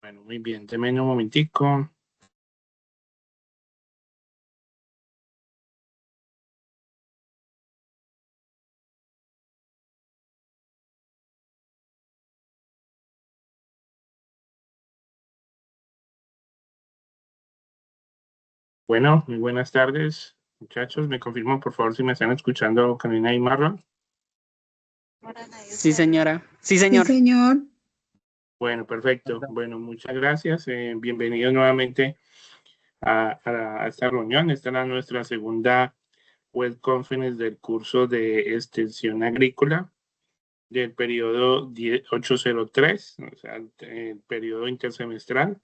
Bueno, muy bien. Deme un momentico. Bueno, muy buenas tardes, muchachos. Me confirman, por favor, si me están escuchando, Carolina y Marlon. Sí, señora. Sí, Sí, señor. señor. Bueno, perfecto. Bueno, muchas gracias. Bienvenidos nuevamente a esta reunión. Esta es nuestra segunda web conference del curso de extensión agrícola del periodo 803, o sea, el periodo intersemestral.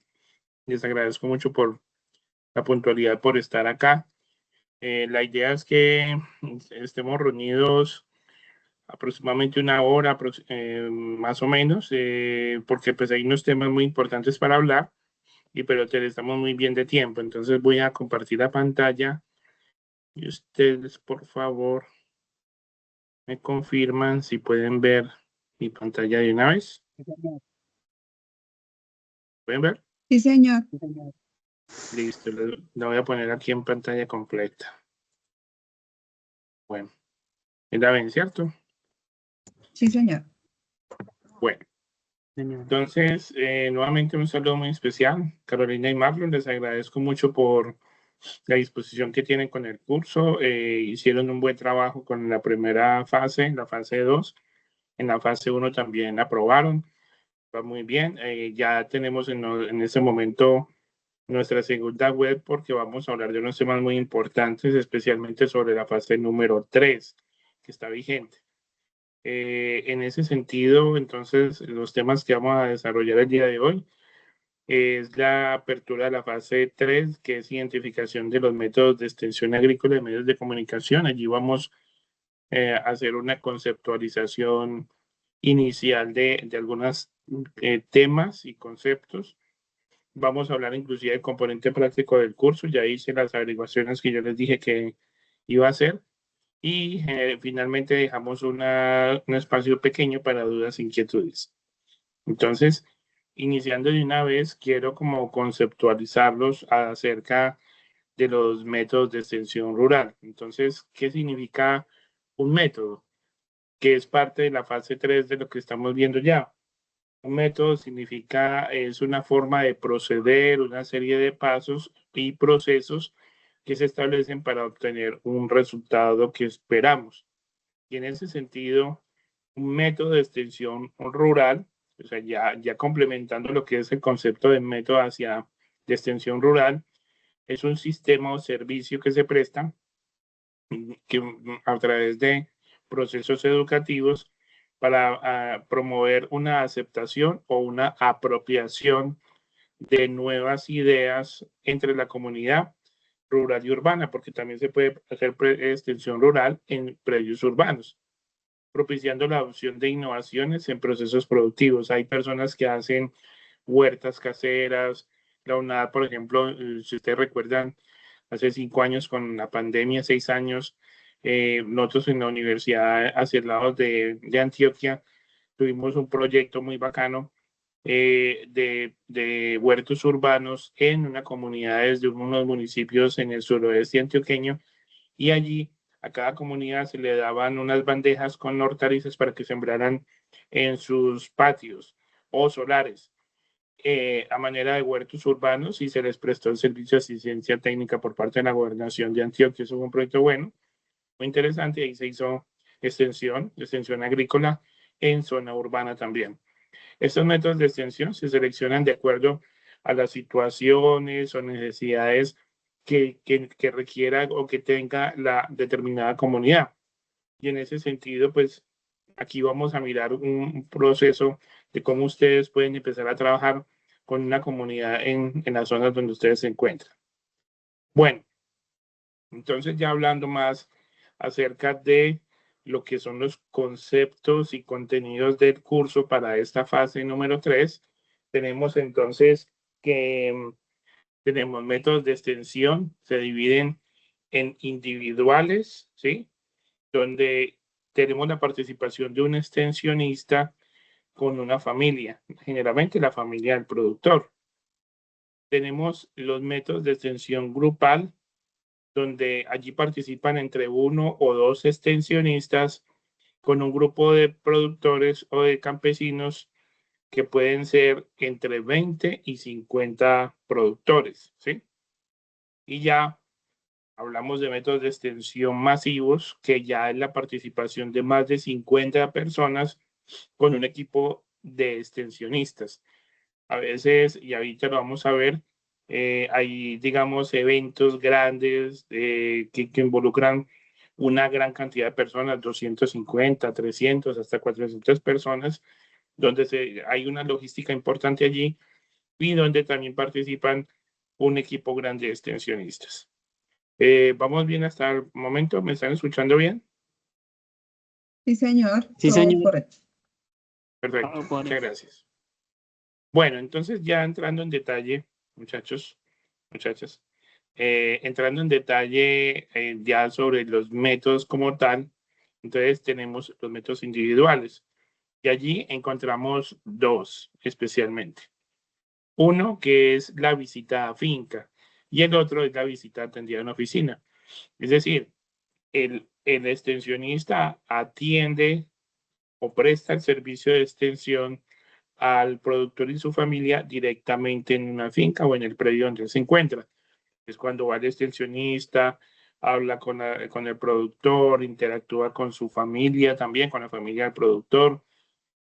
Les agradezco mucho por la puntualidad, por estar acá. La idea es que estemos reunidos aproximadamente una hora, más o menos, porque pues hay unos temas muy importantes para hablar, pero estamos muy bien de tiempo. Entonces voy a compartir la pantalla y ustedes, por favor, me confirman si pueden ver mi pantalla de una vez. ¿Pueden ver? Sí, señor. Listo, la voy a poner aquí en pantalla completa. Bueno, ¿la ven, cierto? Sí, señor. Bueno. Entonces, nuevamente un saludo muy especial, Carolina y Marlon. Les agradezco mucho por la disposición que tienen con el curso. Hicieron un buen trabajo con la primera fase, la fase 2. En la fase 1 también aprobaron. Va muy bien. Ya tenemos en este momento nuestra segunda web porque vamos a hablar de unos temas muy importantes, especialmente sobre la fase número 3, que está vigente. En ese sentido, entonces, los temas que vamos a desarrollar el día de hoy es la apertura de la fase 3, que es identificación de los métodos de extensión agrícola y medios de comunicación. Allí vamos a hacer una conceptualización inicial de algunos temas y conceptos. Vamos a hablar inclusive del componente práctico del curso. Ya hice las averiguaciones que yo les dije que iba a hacer. Y finalmente dejamos un espacio pequeño para dudas e inquietudes. Entonces, iniciando de una vez, quiero como conceptualizarlos acerca de los métodos de extensión rural. Entonces, ¿qué significa un método? Que es parte de la fase 3 de lo que estamos viendo ya. Un método significa, es una forma de proceder, una serie de pasos y procesos que se establecen para obtener un resultado que esperamos. Y en ese sentido, un método de extensión rural, o sea, ya complementando lo que es el concepto de método de extensión rural, es un sistema o servicio que se presta que, a través de procesos educativos para promover una aceptación o una apropiación de nuevas ideas entre la comunidad rural y urbana, porque también se puede hacer extensión rural en predios urbanos, propiciando la adopción de innovaciones en procesos productivos. Hay personas que hacen huertas caseras. La UNAD, por ejemplo, si ustedes recuerdan, hace 5 años con la pandemia, 6 años, nosotros en la universidad hacia el lado de Antioquia tuvimos un proyecto muy bacano de huertos urbanos en una comunidad de unos municipios en el suroeste antioqueño, y allí a cada comunidad se le daban unas bandejas con hortalizas para que sembraran en sus patios o solares, a manera de huertos urbanos, y se les prestó el servicio de asistencia técnica por parte de la gobernación de Antioquia. Eso fue un proyecto bueno, muy interesante, y ahí se hizo extensión agrícola en zona urbana también. Estos métodos de extensión se seleccionan de acuerdo a las situaciones o necesidades que requiera o que tenga la determinada comunidad. Y en ese sentido, pues aquí vamos a mirar un proceso de cómo ustedes pueden empezar a trabajar con una comunidad en las zonas donde ustedes se encuentran. Bueno, entonces ya hablando más acerca de lo que son los conceptos y contenidos del curso para esta fase número 3, tenemos entonces que tenemos métodos de extensión, se dividen en individuales, ¿sí? Donde tenemos la participación de un extensionista con una familia, generalmente la familia del productor. Tenemos los métodos de extensión grupal, donde allí participan entre 1 o 2 extensionistas con un grupo de productores o de campesinos que pueden ser entre 20 y 50 productores, ¿sí? Y ya hablamos de métodos de extensión masivos, que ya es la participación de más de 50 personas con un equipo de extensionistas. A veces, y ahorita lo vamos a ver, hay, digamos, eventos grandes que involucran una gran cantidad de personas, 250, 300, hasta 400 personas, donde hay una logística importante allí y donde también participan un equipo grande de extensionistas. ¿Vamos bien hasta el momento? ¿Me están escuchando bien? Sí, señor. Sí, Todo señor. correcto. Perfecto, muchas gracias. Bueno, entonces ya entrando en detalle, muchachos, muchachas, entrando en detalle ya sobre los métodos como tal, entonces tenemos los métodos individuales y allí encontramos dos especialmente. Uno que es la visita a finca y el otro es la visita atendida en oficina. Es decir, el extensionista atiende o presta el servicio de extensión al productor y su familia directamente en una finca o en el predio donde se encuentra. Es cuando va el extensionista, habla con el productor, interactúa con su familia también, con la familia del productor,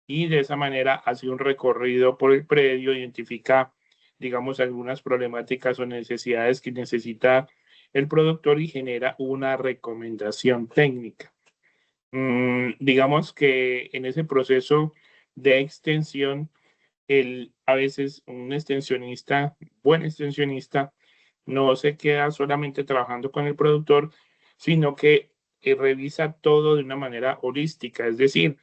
y de esa manera hace un recorrido por el predio, identifica, digamos, algunas problemáticas o necesidades que necesita el productor y genera una recomendación técnica. Digamos que en ese proceso de extensión, a veces un extensionista, buen extensionista, no se queda solamente trabajando con el productor, sino que revisa todo de una manera holística, es decir,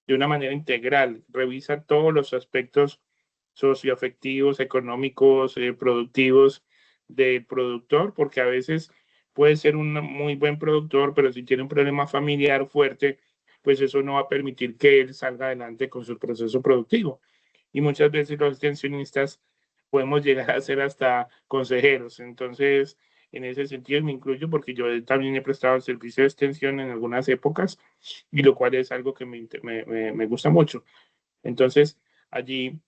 de una manera integral, revisa todos los aspectos socioafectivos, económicos, productivos del productor, porque a veces puede ser un muy buen productor, pero si tiene un problema familiar fuerte, pues eso no va a permitir que él salga adelante con su proceso productivo. Y muchas veces los extensionistas podemos llegar a ser hasta consejeros. Entonces, en ese sentido me incluyo porque yo también he prestado el servicio de extensión en algunas épocas y lo cual es algo que me gusta mucho. Entonces, allí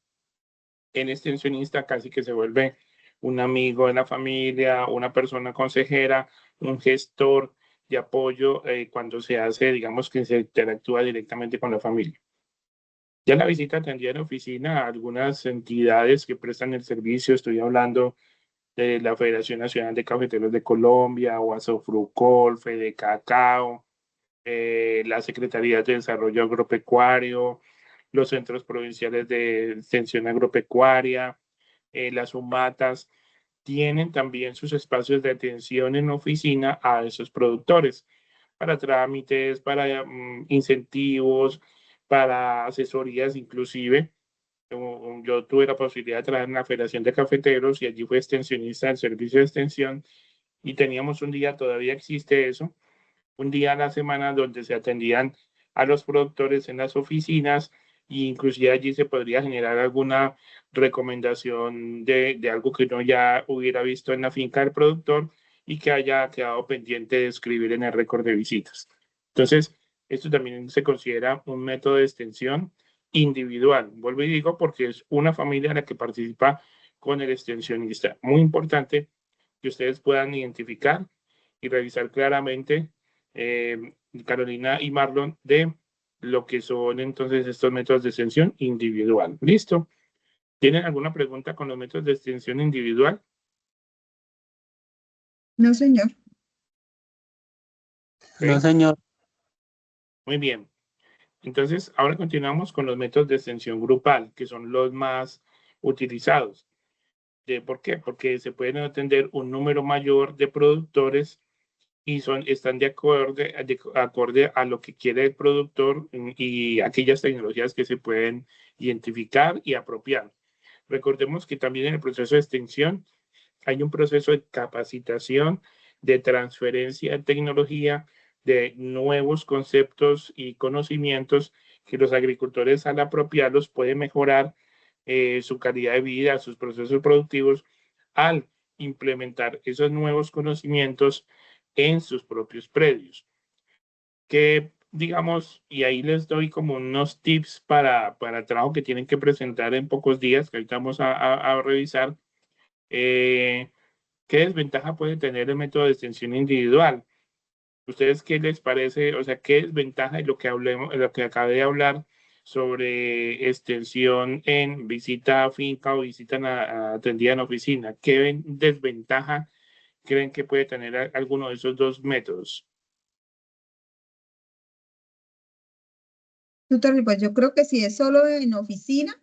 el extensionista casi que se vuelve un amigo de la familia, una persona consejera, un gestor de apoyo cuando se hace, digamos que se interactúa directamente con la familia. Ya la visita atendida en oficina a algunas entidades que prestan el servicio, estoy hablando de la Federación Nacional de Cafeteros de Colombia, o Asofrucol, Fede Cacao, la Secretaría de Desarrollo Agropecuario, los centros provinciales de extensión agropecuaria, las UMATAS, tienen también sus espacios de atención en oficina a esos productores para trámites, para incentivos, para asesorías inclusive. Yo tuve la posibilidad de trabajar en la Federación de Cafeteros y allí fui extensionista del servicio de extensión y teníamos un día, todavía existe eso, un día a la semana donde se atendían a los productores en las oficinas e inclusive allí se podría generar alguna recomendación de algo que uno ya hubiera visto en la finca del productor y que haya quedado pendiente de escribir en el récord de visitas. Entonces, esto también se considera un método de extensión individual. Vuelvo y digo porque es una familia la que participa con el extensionista. Muy importante que ustedes puedan identificar y revisar claramente, Carolina y Marlon, de lo que son entonces estos métodos de extensión individual. ¿Listo? ¿Tienen alguna pregunta con los métodos de extensión individual? No, señor. No, señor. Muy bien. Entonces, ahora continuamos con los métodos de extensión grupal, que son los más utilizados. ¿Por qué? Porque se pueden atender un número mayor de productores y están acorde a lo que quiere el productor y aquellas tecnologías que se pueden identificar y apropiar. Recordemos que también en el proceso de extensión hay un proceso de capacitación, de transferencia de tecnología, de nuevos conceptos y conocimientos que los agricultores al apropiarlos pueden mejorar su calidad de vida, sus procesos productivos, al implementar esos nuevos conocimientos en sus propios predios. Que, digamos, y ahí les doy como unos tips para trabajo que tienen que presentar en pocos días, que ahorita vamos a revisar. ¿Qué desventaja puede tener el método de extensión individual? ¿Ustedes qué les parece? O sea, ¿qué desventaja de lo que hablemos, lo que acabé de hablar sobre extensión en visita a finca o visita atendida en oficina? ¿Qué desventaja creen que puede tener alguno de esos dos métodos? Tutor, pues yo creo que si es solo en oficina,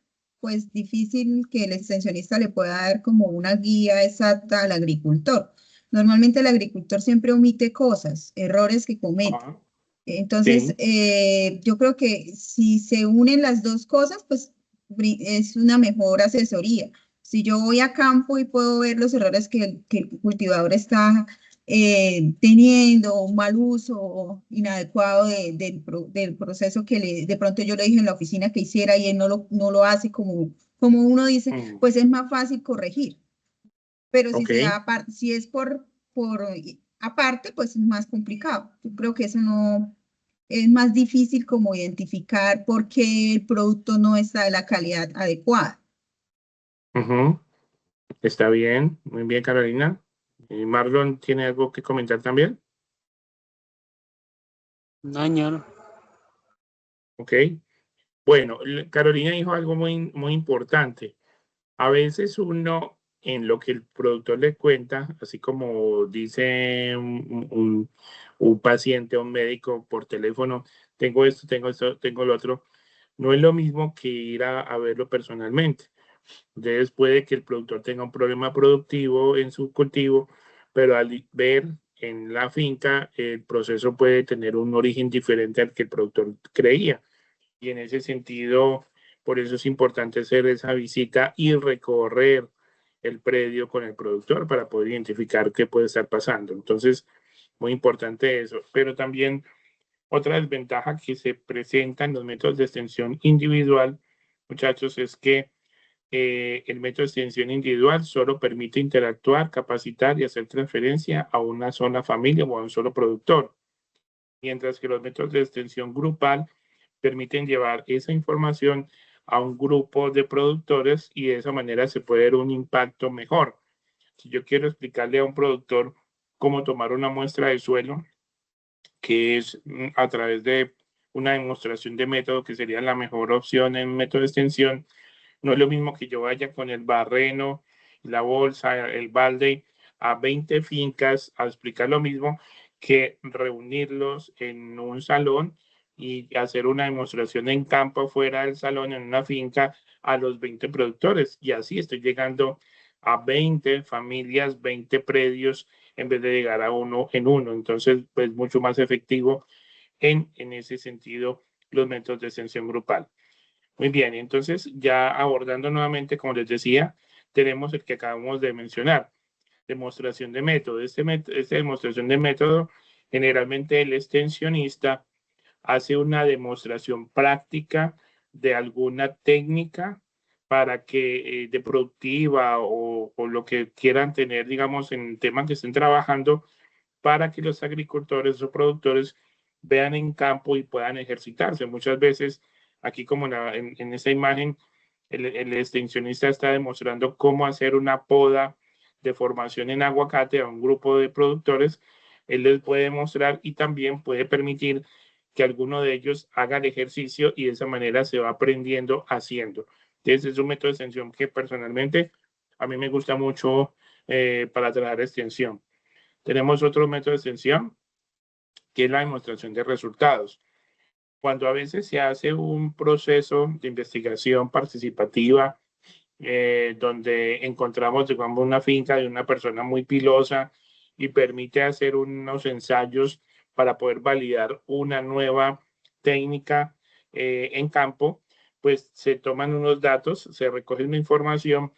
pues difícil que el extensionista le pueda dar como una guía exacta al agricultor. Normalmente el agricultor siempre omite cosas, errores que comete. Ajá, Entonces, sí. yo creo que si se unen las dos cosas, pues es una mejor asesoría. Si yo voy a campo y puedo ver los errores que el cultivador está teniendo, un mal uso o inadecuado del proceso que de pronto yo le dije en la oficina que hiciera y él no lo hace como uno dice, Mm, pues es más fácil corregir. Pero si ok. se da aparte, si es por aparte, pues es más complicado. Yo creo que eso no es más difícil como identificar por qué el producto no está de la calidad adecuada. Ujú. Está bien. Muy bien, Carolina. Marlon, ¿tiene algo que comentar también? No, señor. Ok. Bueno, Carolina dijo algo muy importante. A veces uno, en lo que el productor le cuenta, así como dice un paciente o un médico por teléfono, tengo esto, tengo lo otro, no es lo mismo que ir a verlo personalmente. Entonces puede que el productor tenga un problema productivo en su cultivo, pero al ver en la finca el proceso puede tener un origen diferente al que el productor creía. Y en ese sentido, por eso es importante hacer esa visita y recorrer el predio con el productor para poder identificar qué puede estar pasando. Entonces, muy importante eso. Pero también otra desventaja que se presenta en los métodos de extensión individual, muchachos, es que el método de extensión individual solo permite interactuar, capacitar y hacer transferencia a una sola familia o a un solo productor, mientras que los métodos de extensión grupal permiten llevar esa información a un grupo de productores y de esa manera se puede ver un impacto mejor. Si yo quiero explicarle a un productor cómo tomar una muestra de suelo, que es a través de una demostración de método que sería la mejor opción en método de extensión, no es lo mismo que yo vaya con el barreno, la bolsa, el balde a 20 fincas a explicar lo mismo que reunirlos en un salón y hacer una demostración en campo fuera del salón, en una finca, a los 20 productores. Y así estoy llegando a 20 familias, 20 predios, en vez de llegar a uno en uno. Entonces, pues mucho más efectivo en ese sentido los métodos de extensión grupal. Muy bien, entonces ya abordando nuevamente, como les decía, tenemos el que acabamos de mencionar, demostración de método. Esta demostración de método, generalmente el extensionista hace una demostración práctica de alguna técnica para que de productiva o lo que quieran tener, digamos, en el tema que estén trabajando, para que los agricultores o productores vean en campo y puedan ejercitarse. Muchas veces, aquí como en esa imagen, el extensionista está demostrando cómo hacer una poda de formación en aguacate a un grupo de productores. Él les puede mostrar y también puede permitir que alguno de ellos haga el ejercicio y de esa manera se va aprendiendo haciendo. Entonces es un método de extensión que personalmente a mí me gusta mucho para trabajar extensión. Tenemos otro método de extensión, que es la demostración de resultados. Cuando a veces se hace un proceso de investigación participativa, donde encontramos, digamos, una finca de una persona muy pilosa y permite hacer unos ensayos para poder validar una nueva técnica en campo, pues se toman unos datos, se recoge una información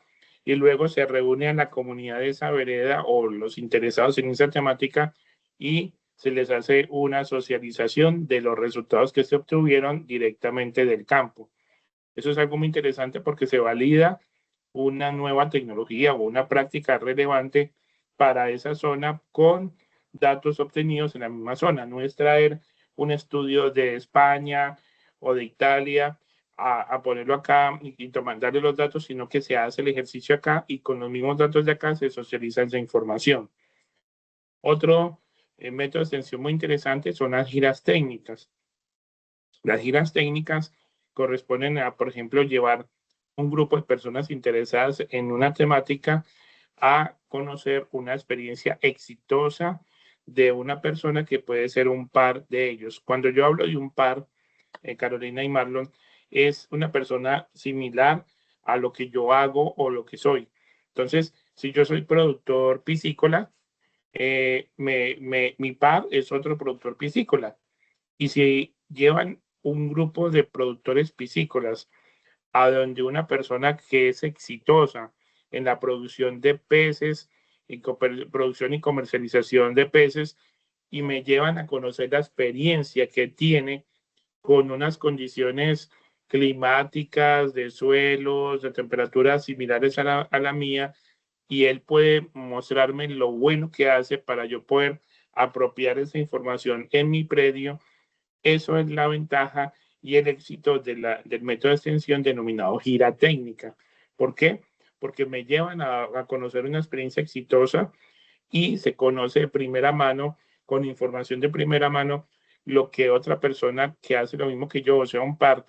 y luego se reúne a la comunidad de esa vereda o los interesados en esa temática y se les hace una socialización de los resultados que se obtuvieron directamente del campo. Eso es algo muy interesante porque se valida una nueva tecnología o una práctica relevante para esa zona con datos obtenidos en la misma zona. No es traer un estudio de España o de Italia a ponerlo acá y mandarle los datos, sino que se hace el ejercicio acá y con los mismos datos de acá se socializa esa información. Otro método de extensión muy interesante son las giras técnicas. Las giras técnicas corresponden a, por ejemplo, llevar un grupo de personas interesadas en una temática a conocer una experiencia exitosa de una persona que puede ser un par de ellos. Cuando yo hablo de un par, Carolina y Marlon, es una persona similar a lo que yo hago o lo que soy. Entonces, si yo soy productor piscícola, mi par es otro productor piscícola. Y si llevan un grupo de productores piscícolas a donde una persona que es exitosa en la producción de peces, y producción y comercialización de peces, y me llevan a conocer la experiencia que tiene con unas condiciones climáticas, de suelos, de temperaturas similares a la mía, y él puede mostrarme lo bueno que hace para yo poder apropiar esa información en mi predio. Eso es la ventaja y el éxito del método de extensión denominado gira técnica. ¿Por qué? Porque me llevan a conocer una experiencia exitosa y se conoce de primera mano, con información de primera mano, lo que otra persona que hace lo mismo que yo, o sea, un par,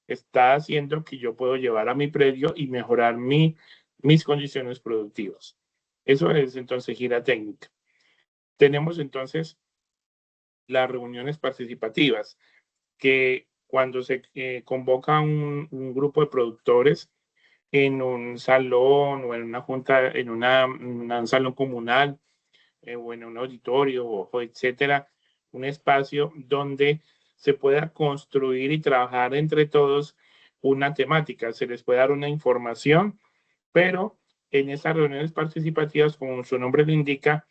está haciendo que yo puedo llevar a mi predio y mejorar mis condiciones productivas. Eso es entonces gira técnica. Tenemos entonces las reuniones participativas, que cuando se convoca un grupo de productores en un salón o en una junta, en un salón comunal o en un auditorio o etcétera, un espacio donde se pueda construir y trabajar entre todos una temática, se les puede dar una información, pero en esas reuniones participativas, como su nombre lo indica,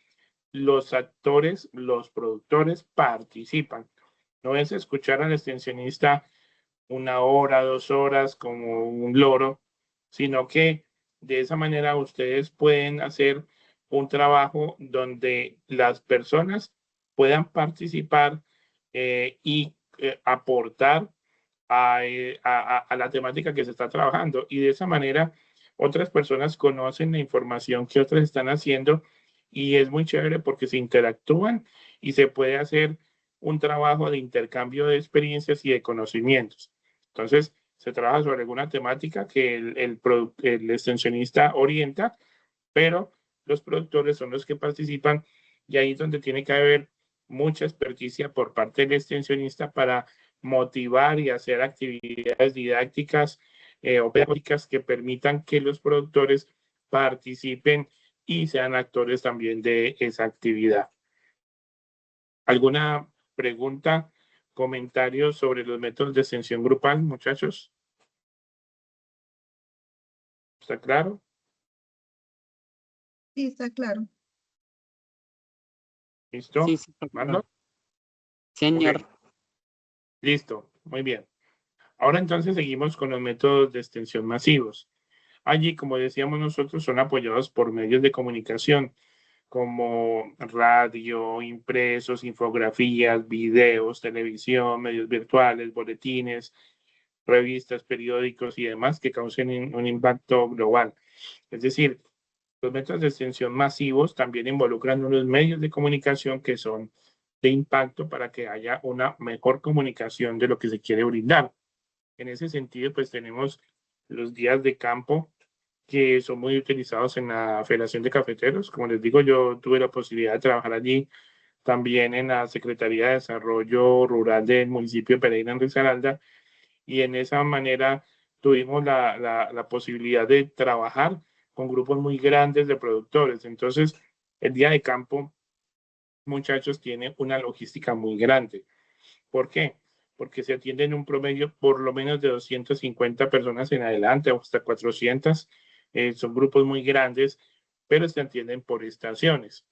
los actores, los productores participan. No es escuchar al extensionista una hora, 2 horas como un loro, sino que de esa manera ustedes pueden hacer un trabajo donde las personas puedan participar y aportar a la temática que se está trabajando. Y de esa manera otras personas conocen la información que otras están haciendo y es muy chévere porque se interactúan y se puede hacer un trabajo de intercambio de experiencias y de conocimientos. Entonces, se trabaja sobre alguna temática que el extensionista orienta, pero los productores son los que participan y ahí es donde tiene que haber mucha experticia por parte del extensionista para motivar y hacer actividades didácticas o pedagógicas que permitan que los productores participen y sean actores también de esa actividad. ¿Alguna pregunta, comentario sobre los métodos de extensión grupal, muchachos? ¿Está claro? Sí, está claro. ¿Listo? Sí, sí, ¿Mando? señor. Okay. Listo, muy bien. Ahora entonces seguimos con los métodos de extensión masivos. Allí, como decíamos nosotros, son apoyados por medios de comunicación como radio, impresos, infografías, videos, televisión, medios virtuales, boletines, revistas, periódicos y demás que causen un impacto global. Es decir, los métodos de extensión masivos también involucran unos medios de comunicación que son de impacto para que haya una mejor comunicación de lo que se quiere brindar. En ese sentido, pues tenemos los días de campo que son muy utilizados en la Federación de Cafeteros. Como les digo, yo tuve la posibilidad de trabajar allí, también en la Secretaría de Desarrollo Rural del municipio de Pereira en Risaralda, y en esa manera tuvimos la posibilidad de trabajar con grupos muy grandes de productores. Entonces, el día de campo, muchachos, tiene una logística muy grande. ¿Por qué? Porque se atienden un promedio por lo menos de 250 personas en adelante, hasta 400. Son grupos muy grandes, pero se atienden por estaciones.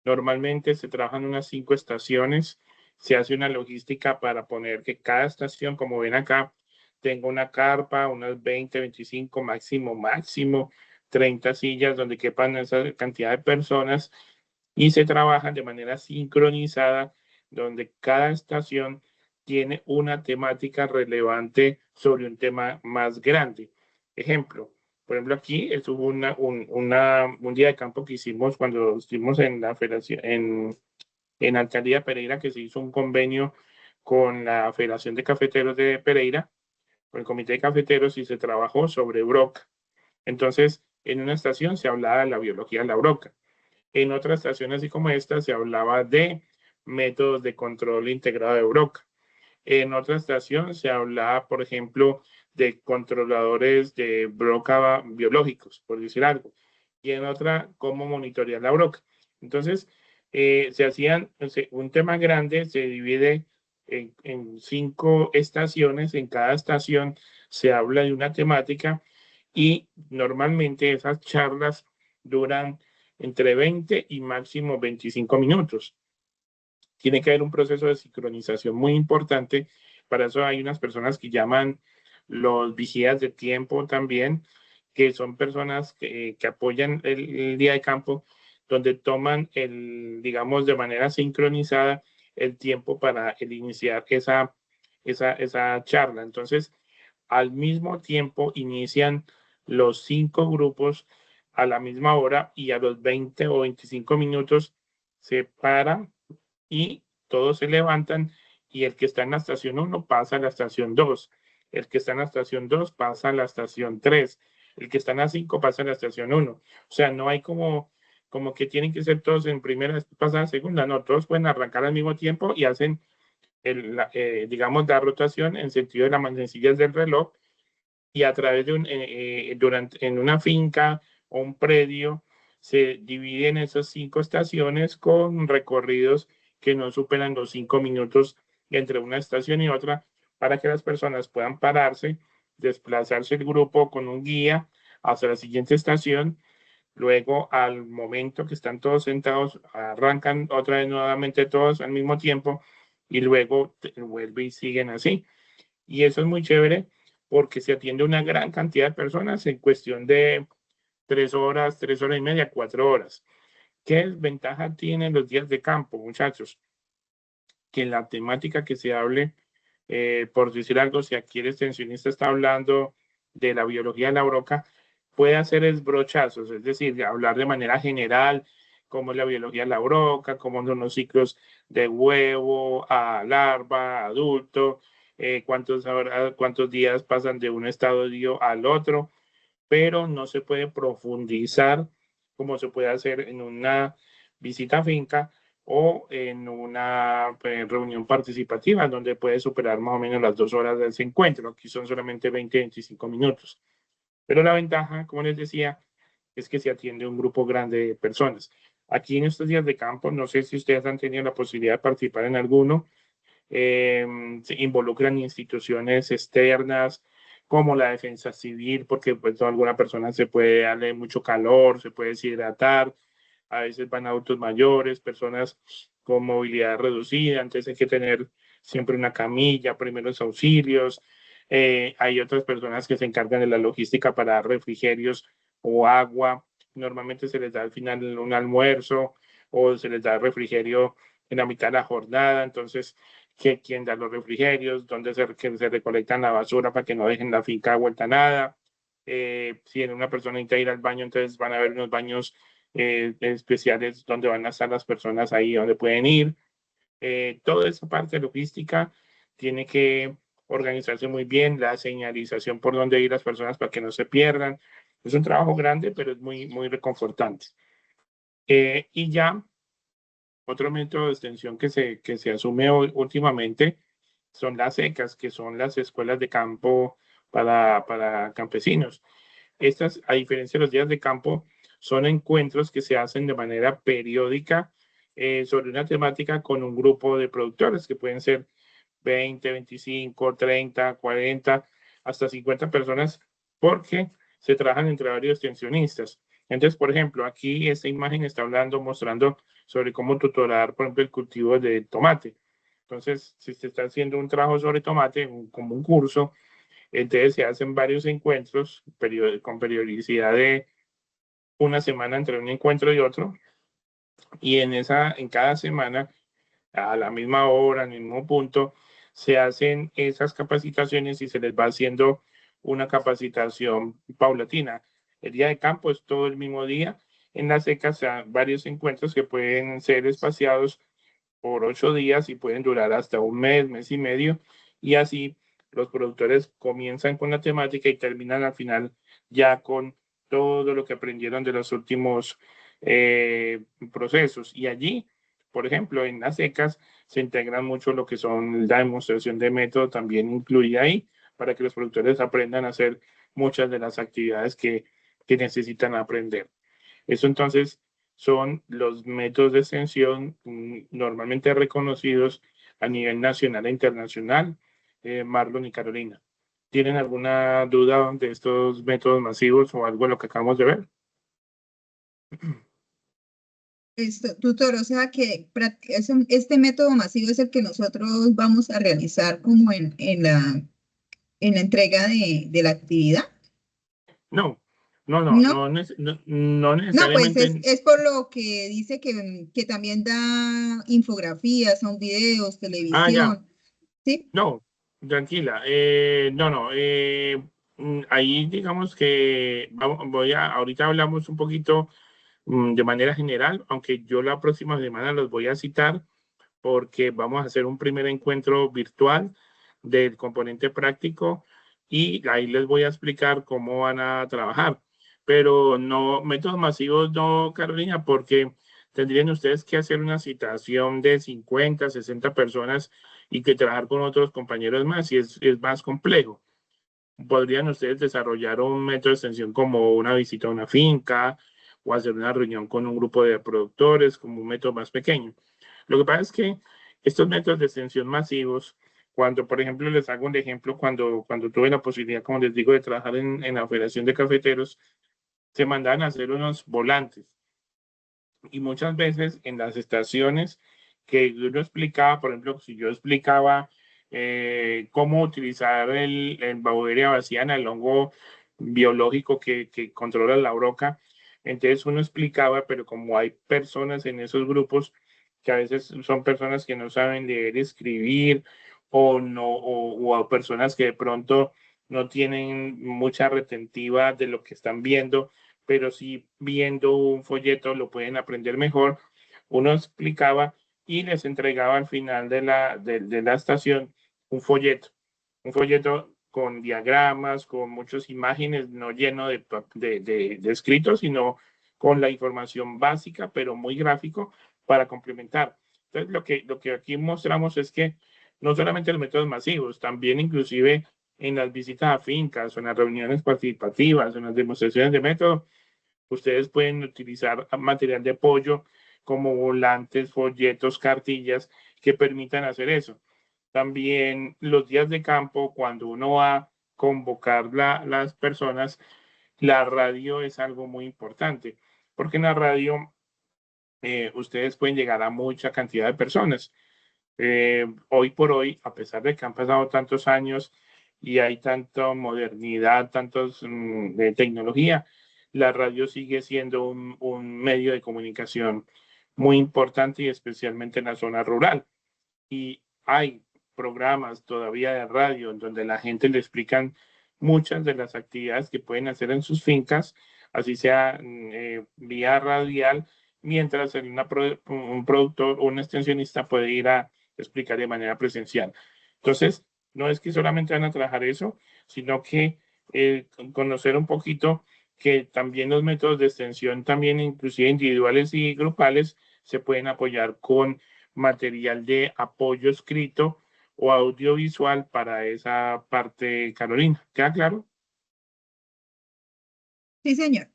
Normalmente se trabajan unas 5 estaciones, se hace una logística para poner que cada estación, como ven acá, tenga una carpa, unas 20, 25, máximo 30 sillas donde quepan esa cantidad de personas y se trabajan de manera sincronizada donde cada estación tiene una temática relevante sobre un tema más grande. Ejemplo, por ejemplo, aquí estuvo un día de campo que hicimos cuando estuvimos en la federación, en Alcaldía Pereira, que se hizo un convenio con la Federación de Cafeteros de Pereira, con el Comité de Cafeteros, y se trabajó sobre broca. Entonces, en una estación se hablaba de la biología de la broca. En otra estación, así como esta, se hablaba de métodos de control integrado de broca. En otra estación se hablaba, por ejemplo, de controladores de broca biológicos, por decir algo. Y en otra, cómo monitorear la broca. Entonces, se hacían un tema grande, se divide en 5 estaciones. En cada estación se habla de una temática y normalmente esas charlas duran entre 20 y máximo 25 minutos. Tiene que haber un proceso de sincronización muy importante. Para eso hay unas personas que llaman los vigías de tiempo también, que son personas que apoyan el día de campo, donde toman digamos, de manera sincronizada el tiempo para iniciar esa charla. Entonces, al mismo tiempo inician los 5 grupos a la misma hora y a los 20 o 25 minutos se paran y todos se levantan y el que está en la estación 1 pasa a la estación 2, el que está en la estación 2 pasa a la estación 3, el que está en la 5 pasa a la estación 1. O sea, no hay como que tienen que ser todos en primera, pasada, segunda, no, todos pueden arrancar al mismo tiempo y hacen, digamos, la rotación en sentido de las manecillas del reloj y a través de en una finca o un predio se dividen esas 5 estaciones con recorridos que no superan los 5 minutos entre una estación y otra para que las personas puedan pararse, desplazarse el grupo con un guía hasta la siguiente estación. Luego, al momento que están todos sentados, arrancan otra vez nuevamente todos al mismo tiempo y luego vuelve y siguen así. Y eso es muy chévere porque se atiende una gran cantidad de personas en cuestión de 3 horas, 3 horas y media, 4 horas. ¿Qué ventaja tienen los días de campo, muchachos? Que la temática que se hable, por decir algo, si aquí el extensionista está hablando de la biología de la broca, puede hacer esbrochazos, es decir, hablar de manera general cómo es la biología de la broca, cómo son los ciclos de huevo a larva, a adulto, cuántos días pasan de un estadio al otro, pero no se puede profundizar como se puede hacer en una visita a finca o en una reunión participativa donde puede superar más o menos las 2 horas de ese encuentro. Aquí son solamente 20, 25 minutos. Pero la ventaja, como les decía, es que se atiende a un grupo grande de personas. Aquí en estos días de campo, no sé si ustedes han tenido la posibilidad de participar en alguno, se involucran instituciones externas como la defensa civil, porque pues alguna persona se puede darle mucho calor, se puede deshidratar, a veces van adultos mayores, personas con movilidad reducida, entonces hay que tener siempre una camilla, primeros auxilios. Hay otras personas que se encargan de la logística para dar refrigerios o agua. Normalmente se les da al final un almuerzo o se les da refrigerio en la mitad de la jornada. Entonces, quién da los refrigerios, dónde que se recolectan la basura para que no dejen la finca vuelta a nada. Si en una persona necesita ir al baño, entonces van a haber unos baños especiales donde van a estar las personas ahí, donde pueden ir. Toda esa parte logística tiene que organizarse muy bien, la señalización por dónde ir las personas para que no se pierdan. Es un trabajo grande, pero es muy reconfortante. Y ya, otro método de extensión que se asume hoy, últimamente son las ECAS, que son las escuelas de campo para campesinos. Estas, a diferencia de los días de campo, son encuentros que se hacen de manera periódica sobre una temática con un grupo de productores que pueden ser 20, 25, 30, 40, hasta 50 personas, porque se trabajan entre varios extensionistas. Entonces, por ejemplo, aquí esta imagen está mostrando sobre cómo tutorar, por ejemplo, el cultivo de tomate. Entonces, si se está haciendo un trabajo sobre tomate, como un curso, entonces se hacen varios encuentros con periodicidad de una semana entre un encuentro y otro. Y en cada semana, a la misma hora, al mismo punto, se hacen esas capacitaciones y se les va haciendo una capacitación paulatina. El día de campo es todo el mismo día. En la seca se dan varios encuentros que pueden ser espaciados por 8 días y pueden durar hasta un mes, mes y medio. Y así los productores comienzan con la temática y terminan al final ya con todo lo que aprendieron de los últimos procesos. Y allí, por ejemplo, en las secas se integran mucho lo que son la demostración de método, también incluye ahí, para que los productores aprendan a hacer muchas de las actividades que necesitan aprender. Eso entonces son los métodos de extensión normalmente reconocidos a nivel nacional e internacional, Marlon y Carolina. ¿Tienen alguna duda de estos métodos masivos o algo de lo que acabamos de ver? Tutor, o sea que este método masivo es el que nosotros vamos a realizar como en la entrega de la actividad. No, No, no no, pues necesariamente. es por lo que dice que también da infografías, son videos, Ya, televisión, ¿sí? no, tranquila. Ahí digamos que ahorita hablamos un poquito de manera general, aunque yo la próxima semana los voy a citar porque vamos a hacer un primer encuentro virtual del componente práctico y ahí les voy a explicar cómo van a trabajar. Pero no, métodos masivos no, Carolina, porque tendrían ustedes que hacer una citación de 50, 60 personas y que trabajar con otros compañeros más y es más complejo. Podrían ustedes desarrollar un método de extensión como una visita a una finca o hacer una reunión con un grupo de productores como un método más pequeño. Lo que pasa es que estos métodos de extensión masivos, cuando, por ejemplo, les hago un ejemplo, cuando tuve la posibilidad, como les digo, de trabajar en la Federación de Cafeteros, se mandaban a hacer unos volantes. Y muchas veces en las estaciones que uno explicaba, por ejemplo, si yo explicaba cómo utilizar el Beauveria baciana, el hongo biológico que controla la broca, entonces uno explicaba, pero como hay personas en esos grupos que a veces son personas que no saben leer, escribir, o no, o personas que de pronto no tienen mucha retentiva de lo que están viendo, pero sí viendo un folleto lo pueden aprender mejor. Uno explicaba y les entregaba al final de la estación un folleto con diagramas, con muchas imágenes, no lleno de escritos, sino con la información básica, pero muy gráfico para complementar. Entonces, lo que aquí mostramos es que no solamente los métodos masivos, también inclusive en las visitas a fincas o en las reuniones participativas, en las demostraciones de método, ustedes pueden utilizar material de apoyo como volantes, folletos, cartillas que permitan hacer eso. También los días de campo, cuando uno va a convocar las personas, la radio es algo muy importante, porque en la radio ustedes pueden llegar a mucha cantidad de personas. Hoy por hoy, a pesar de que han pasado tantos años y hay tanta modernidad, tantos de tecnología, la radio sigue siendo un medio de comunicación muy importante y especialmente en la zona rural. Y hay programas todavía de radio en donde la gente le explican muchas de las actividades que pueden hacer en sus fincas, así sea vía radial, mientras un productor o un extensionista puede ir a explicar de manera presencial. Entonces, no es que solamente van a trabajar eso, sino que conocer un poquito que también los métodos de extensión, también inclusive individuales y grupales, se pueden apoyar con material de apoyo escrito o audiovisual para esa parte, Carolina. ¿Queda claro? Sí, señor.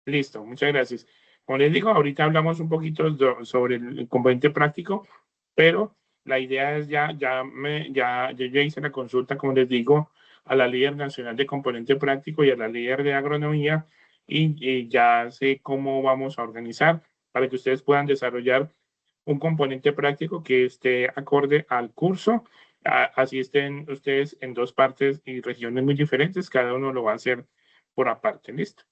Listo, muchas gracias. Como les digo, ahorita hablamos un poquito sobre el componente práctico, pero la idea es yo ya hice la consulta, como les digo, a la líder nacional de componente práctico y a la líder de agronomía, y ya sé cómo vamos a organizar para que ustedes puedan desarrollar un componente práctico que esté acorde al curso. Así estén ustedes en dos partes y regiones muy diferentes, cada uno lo va a hacer por aparte. ¿Listo?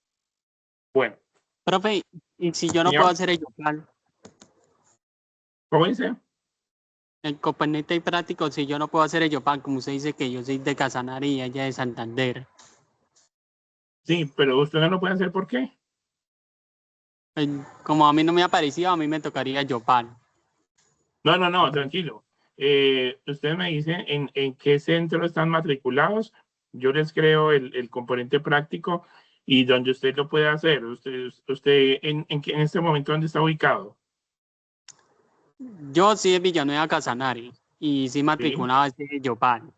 Bueno, Profe, y si yo no puedo señor, hacer el Yopal, ¿cómo dice? el componente práctico, si yo no puedo hacer el Yopal, como usted dice que yo soy de Casanare y ella de Santander, Sí, pero usted no lo puede hacer, ¿por qué? como a mí no me ha parecido, a mí me tocaría Yopal. No, tranquilo. Usted me dice en qué centro están matriculados. Yo les creo el componente práctico y donde usted lo puede hacer. Usted en este momento, ¿dónde está ubicado? Yo sí de Villanueva Casanare y sí Sí, matriculado este Yopal.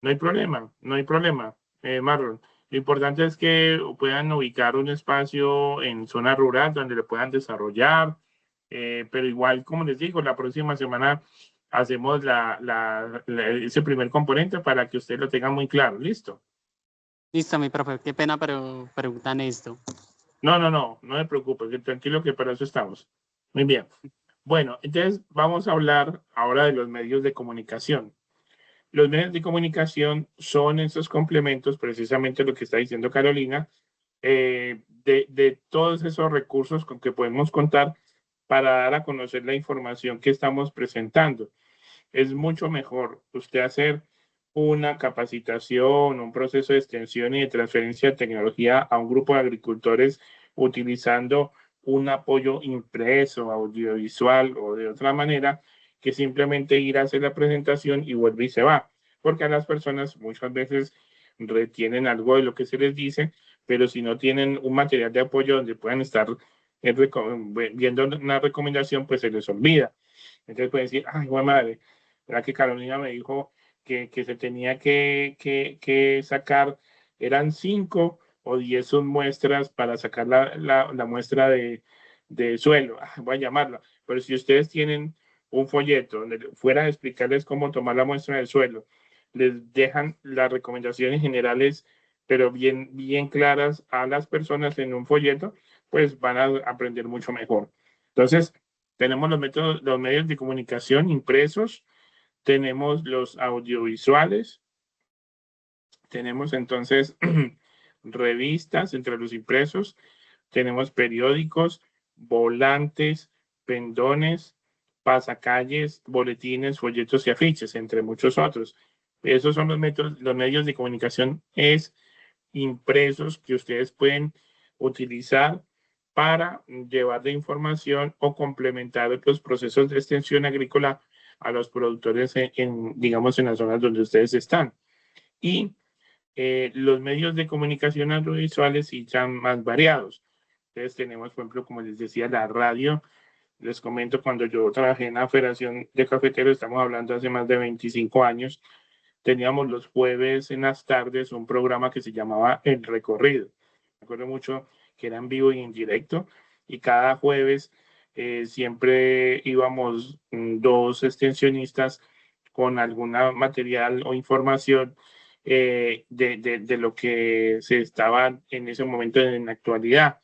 no hay problema, no hay problema, Marlon. Lo importante es que puedan ubicar un espacio en zona rural donde lo puedan desarrollar, pero igual, como les digo, la próxima semana hacemos ese primer componente para que usted lo tenga muy claro. ¿Listo? Listo, mi profe, qué pena, pero preguntan esto. No me preocupe, que tranquilo que para eso estamos. Muy bien. Bueno, entonces vamos a hablar ahora de los medios de comunicación. Los medios de comunicación son esos complementos, precisamente lo que está diciendo Carolina, de todos esos recursos con que podemos contar para dar a conocer la información que estamos presentando. Es mucho mejor usted hacer una capacitación, un proceso de extensión y de transferencia de tecnología a un grupo de agricultores utilizando un apoyo impreso, audiovisual o de otra manera, que simplemente ir a hacer la presentación y vuelve y se va. Porque a las personas muchas veces retienen algo de lo que se les dice, pero si no tienen un material de apoyo donde puedan estar viendo una recomendación, pues se les olvida. Entonces pueden decir, ay, buena madre, ¿verdad que Carolina me dijo que se tenía que sacar, eran 5 o 10 muestras para sacar la muestra de suelo? Voy a llamarla. Pero si ustedes tienen un folleto donde fuera a explicarles cómo tomar la muestra del suelo, les dejan las recomendaciones generales, pero bien claras a las personas en un folleto, pues van a aprender mucho mejor. Entonces, tenemos los medios de comunicación impresos, tenemos los audiovisuales, tenemos entonces revistas entre los impresos, tenemos periódicos, volantes, pendones, pasacalles, boletines, folletos y afiches, entre muchos otros. Esos son los medios de comunicación impresos que ustedes pueden utilizar para llevar de información o complementar los procesos de extensión agrícola a los productores digamos, en las zonas donde ustedes están. Y los medios de comunicación audiovisuales sí están más variados. Entonces tenemos, por ejemplo, como les decía, la radio. Les comento, cuando yo trabajé en la Federación de Cafeteros, estamos hablando hace más de 25 años, teníamos los jueves en las tardes un programa que se llamaba El Recorrido. Me acuerdo mucho que era en vivo y en directo, y cada jueves siempre íbamos dos extensionistas con alguna material o información de lo que se estaba en ese momento en la actualidad.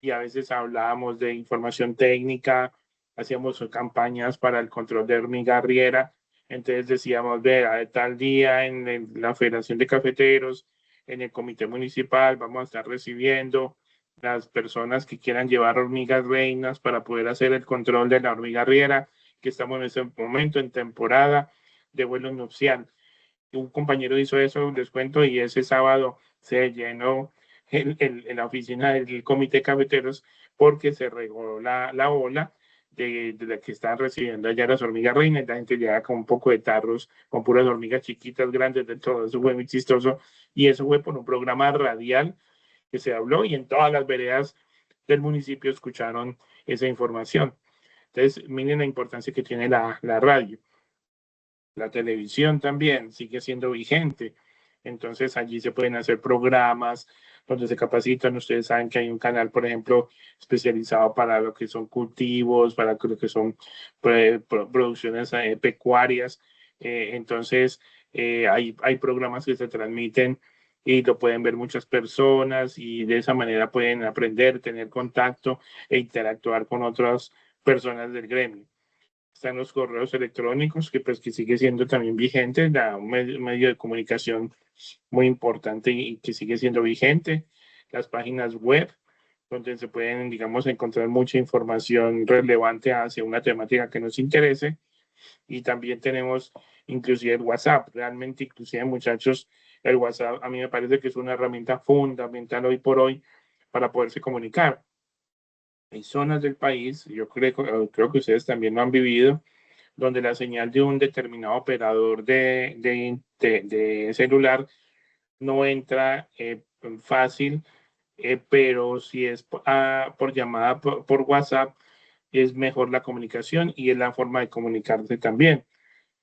Y a veces hablábamos de información técnica, hacíamos campañas para el control de hormiga arriera. Entonces decíamos, vea, de tal día en la Federación de Cafeteros, en el Comité Municipal, vamos a estar recibiendo las personas que quieran llevar hormigas reinas para poder hacer el control de la hormiga arriera, que estamos en ese momento en temporada de vuelo nupcial. Un compañero hizo eso, un descuento, y ese sábado se llenó la oficina del Comité Cafeteros porque se regó la ola de la que estaban recibiendo allá las hormigas reinas. La gente llega con un poco de tarros, con puras hormigas chiquitas, grandes, de todo. Eso fue muy chistoso. Y eso fue por un programa radial que se habló, y en todas las veredas del municipio escucharon esa información. Entonces, miren la importancia que tiene la radio. La televisión también sigue siendo vigente. Entonces allí se pueden hacer programas donde se capacitan. Ustedes saben que hay un canal, por ejemplo, especializado para lo que son cultivos, para lo que son producciones pecuarias. Entonces hay programas que se transmiten y lo pueden ver muchas personas y de esa manera pueden aprender, tener contacto e interactuar con otras personas del gremio. Están los correos electrónicos, que pues que sigue siendo también vigente, un medio de comunicación muy importante y que sigue siendo vigente. Las páginas web, donde se pueden, digamos, encontrar mucha información relevante hacia una temática que nos interese. Y también tenemos inclusive el WhatsApp. Realmente, inclusive, muchachos, el WhatsApp a mí me parece que es una herramienta fundamental hoy por hoy para poderse comunicar. Hay zonas del país, yo creo que ustedes también lo han vivido, donde la señal de un determinado operador de celular no entra fácil, pero si es por llamada por WhatsApp, es mejor la comunicación y es la forma de comunicarse también.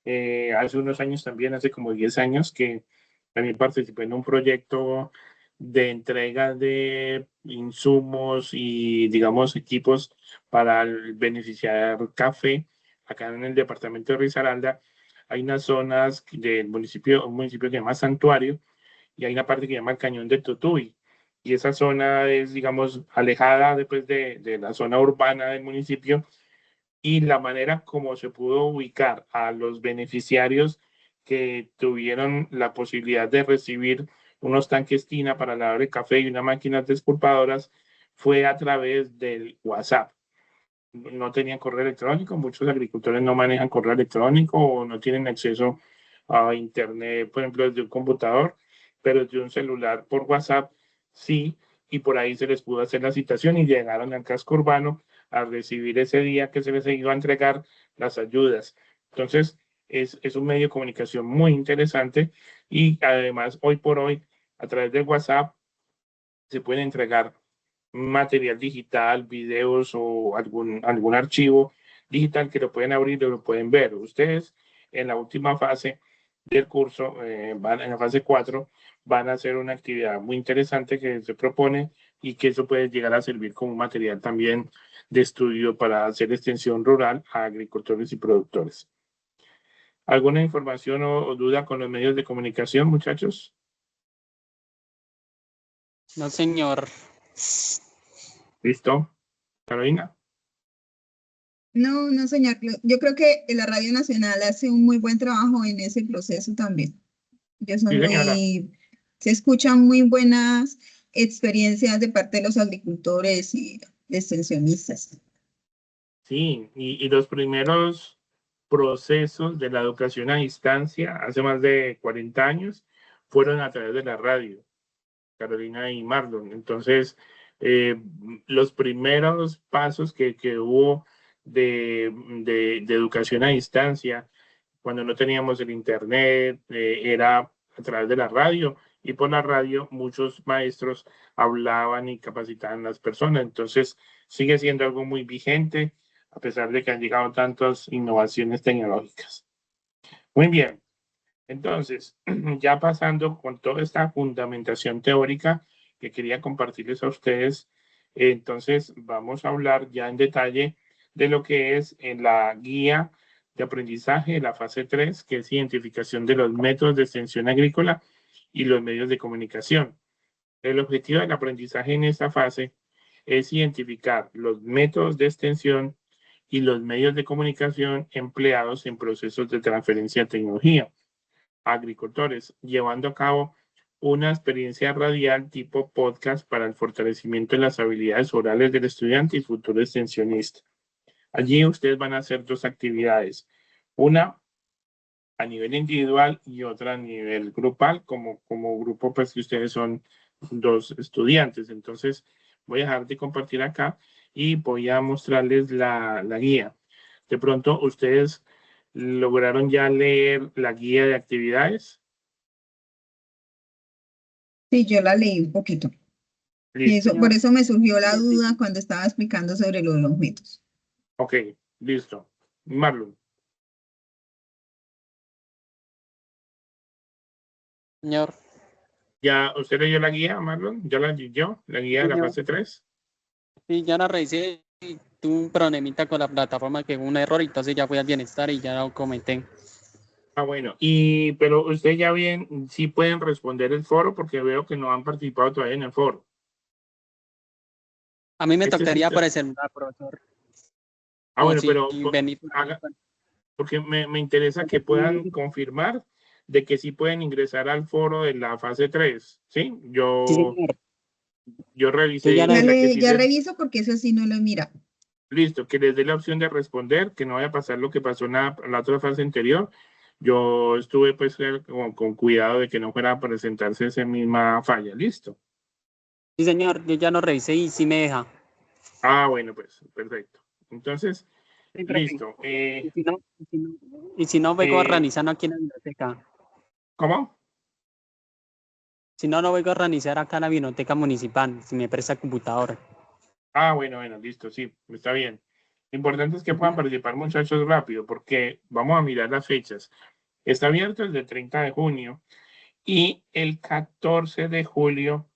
Hace unos años también, hace como 10 años, que también participé en un proyecto de entrega de insumos y, digamos, equipos para beneficiar café. Acá en el departamento de Risaralda hay unas zonas del municipio, un municipio que se llama Santuario, y hay una parte que se llama el Cañón de Tutuy. Y esa zona es, digamos, alejada después de la zona urbana del municipio, y la manera como se pudo ubicar a los beneficiarios que tuvieron la posibilidad de recibir unos tanques tina para lavar el café y unas máquinas desculpadoras fue a través del WhatsApp. No tenían correo electrónico, muchos agricultores no manejan correo electrónico o no tienen acceso a internet, por ejemplo, desde un computador, pero desde un celular por WhatsApp sí, y por ahí se les pudo hacer la citación y llegaron al casco urbano a recibir ese día que se les iba a entregar las ayudas. Entonces, es un medio de comunicación muy interesante y además hoy por hoy, a través del WhatsApp, se pueden entregar material digital, videos o algún archivo digital que lo pueden abrir y lo pueden ver. Ustedes en la última fase del curso, en la fase 4, van a hacer una actividad muy interesante que se propone y que eso puede llegar a servir como material también de estudio para hacer extensión rural a agricultores y productores. ¿Alguna información o duda con los medios de comunicación, muchachos? No, señor. ¿Listo? Carolina. No, no, señor. Yo creo que la Radio Nacional hace un muy buen trabajo en ese proceso también. Ellos son Sí, señora. se escuchan muy buenas experiencias de parte de los agricultores y extensionistas. Sí, y los primeros procesos de la educación a distancia, hace más de 40 años, fueron a través de la radio, Carolina y Marlon. Entonces, los primeros pasos que hubo de educación a distancia, cuando no teníamos el internet, era a través de la radio, y por la radio muchos maestros hablaban y capacitaban a las personas. Entonces, sigue siendo algo muy vigente, a pesar de que han llegado tantas innovaciones tecnológicas. Muy bien. Entonces, ya pasando con toda esta fundamentación teórica que quería compartirles a ustedes, entonces vamos a hablar ya en detalle de lo que es en la guía de aprendizaje de la fase 3, que es identificación de los métodos de extensión agrícola y los medios de comunicación. El objetivo del aprendizaje en esta fase es identificar los métodos de extensión y los medios de comunicación empleados en procesos de transferencia de tecnología a agricultores, llevando a cabo una experiencia radial tipo podcast para el fortalecimiento de las habilidades orales del estudiante y futuro extensionista. Allí ustedes van a hacer dos actividades, una a nivel individual y otra a nivel grupal, como grupo, pues que ustedes son dos estudiantes. Entonces, voy a dejar de compartir acá y voy a mostrarles la guía. De pronto, ustedes lograron ya leer la guía de actividades. Sí, yo la leí un poquito. Y Listo. por eso me surgió la duda cuando estaba explicando sobre lo de los métodos. Ok, listo. Marlon. Señor. ¿Ya usted leyó la guía, Marlon? ¿Ya la leyó? ¿La guía de la fase 3? Sí, ya la revisé y tuve un problemita con la plataforma que hubo un error, entonces ya fui al bienestar y ya lo comenté. Ah, bueno, pero ustedes ya bien, sí pueden responder el foro porque veo que no han participado todavía en el foro. A mí me Este es tocaría por el celular, profesor. O bueno, si pero venir. porque me interesa que puedan confirmar de que sí pueden ingresar al foro de la fase 3, ¿sí? Sí, Yo señor. revisé ya y o sea, que sí Ya reviso porque eso sí no lo he mirado. listo, que les dé la opción de responder, que no vaya a pasar lo que pasó en la otra fase anterior. Yo estuve pues con cuidado de que no fuera a presentarse esa misma falla, listo. Sí, señor, yo ya lo revisé y sí me deja. Ah, bueno, pues, perfecto. Entonces, Sí, profe. listo. Y si no vengo Eh, organizando aquí en la biblioteca. ¿Cómo? Si no, no vengo a organizar acá en la biblioteca municipal, si me presta el computador. Ah, bueno, listo, sí, está bien. Lo importante es que puedan participar muchachos rápido, porque vamos a mirar las fechas. Está abierto el 30 de junio y el 14 de julio,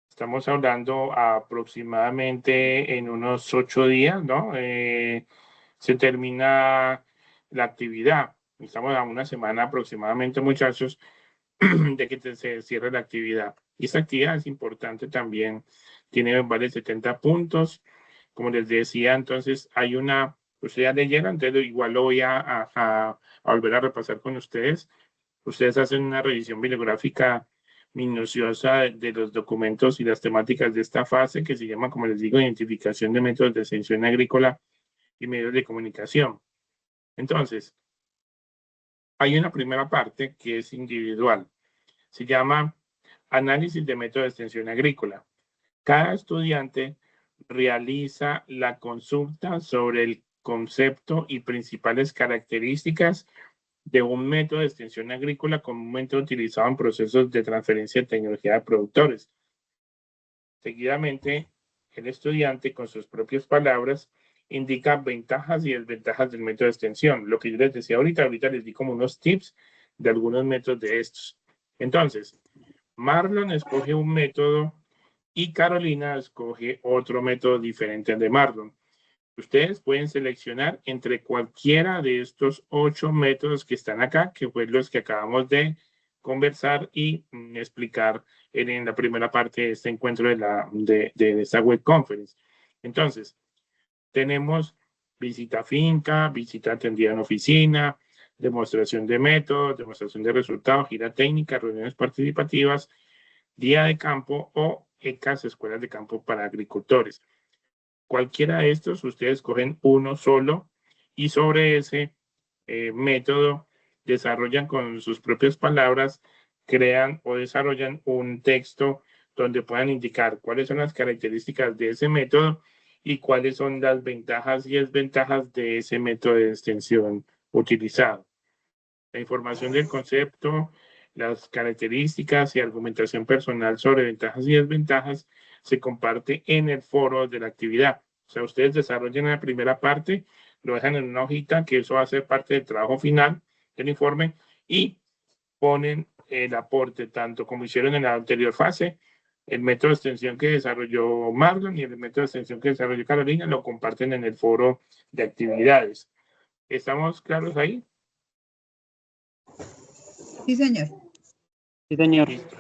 estamos hablando aproximadamente en unos 8 días, ¿no? Se termina la actividad. Estamos a una semana aproximadamente, muchachos, de que se cierre la actividad. Y esta actividad es importante también, tiene vale 70 puntos. Como les decía, entonces hay ustedes ya leyeron, entonces igual lo voy a volver a repasar con ustedes. Ustedes hacen una revisión bibliográfica minuciosa de los documentos y las temáticas de esta fase que se llama, como les digo, identificación de métodos de extensión agrícola y medios de comunicación. Entonces, hay una primera parte que es individual. Se llama análisis de método de extensión agrícola. Cada estudiante realiza la consulta sobre el concepto y principales características de un método de extensión agrícola comúnmente utilizado en procesos de transferencia de tecnología de productores. Seguidamente, el estudiante, con sus propias palabras, indica ventajas y desventajas del método de extensión. Lo que yo les decía ahorita les di como unos tips de algunos métodos de estos. Entonces, Marlon escoge un método y Carolina escoge otro método diferente al de Marlon. Ustedes pueden seleccionar entre cualquiera de estos 8 métodos que están acá, que fue los que acabamos de conversar y explicar en la primera parte de este encuentro de esta web conference. Entonces, tenemos visita finca, visita atendida en oficina, demostración de métodos, demostración de resultados, gira técnica, reuniones participativas, día de campo o ECAS, escuelas de campo para agricultores. Cualquiera de estos, ustedes cogen uno solo y sobre ese método desarrollan con sus propias palabras, crean o desarrollan un texto donde puedan indicar cuáles son las características de ese método y cuáles son las ventajas y desventajas de ese método de extensión utilizado. La información del concepto, las características y argumentación personal sobre ventajas y desventajas se comparte en el foro de la actividad. O sea, ustedes desarrollan la primera parte, lo dejan en una hojita, que eso va a ser parte del trabajo final del informe, y ponen el aporte, tanto como hicieron en la anterior fase, el método de extensión que desarrolló Marlon y el método de extensión que desarrolló Carolina, lo comparten en el foro de actividades. ¿Estamos claros ahí? Sí, señor. Sí, señor. Listo.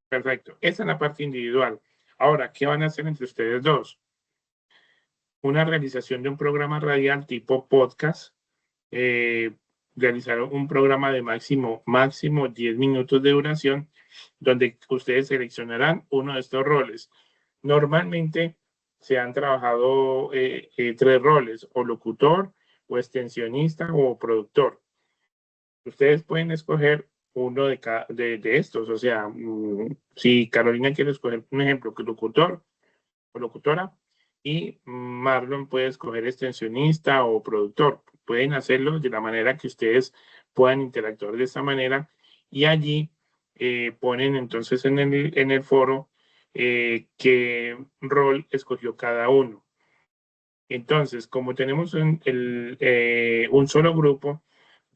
Perfecto. Esa es la parte individual. Ahora, ¿qué van a hacer entre ustedes dos? Una realización de un programa radial tipo podcast. Realizar un programa de máximo 10 minutos de duración, donde ustedes seleccionarán uno de estos roles. Normalmente se han trabajado 3 roles, o locutor, o extensionista, o productor. Ustedes pueden escoger uno de estos. O sea, si Carolina quiere escoger, un ejemplo, que locutor o locutora, y Marlon puede escoger extensionista o productor. Pueden hacerlo de la manera que ustedes puedan interactuar de esta manera, y allí ponen entonces en el foro qué rol escogió cada uno. Entonces, como tenemos un solo grupo,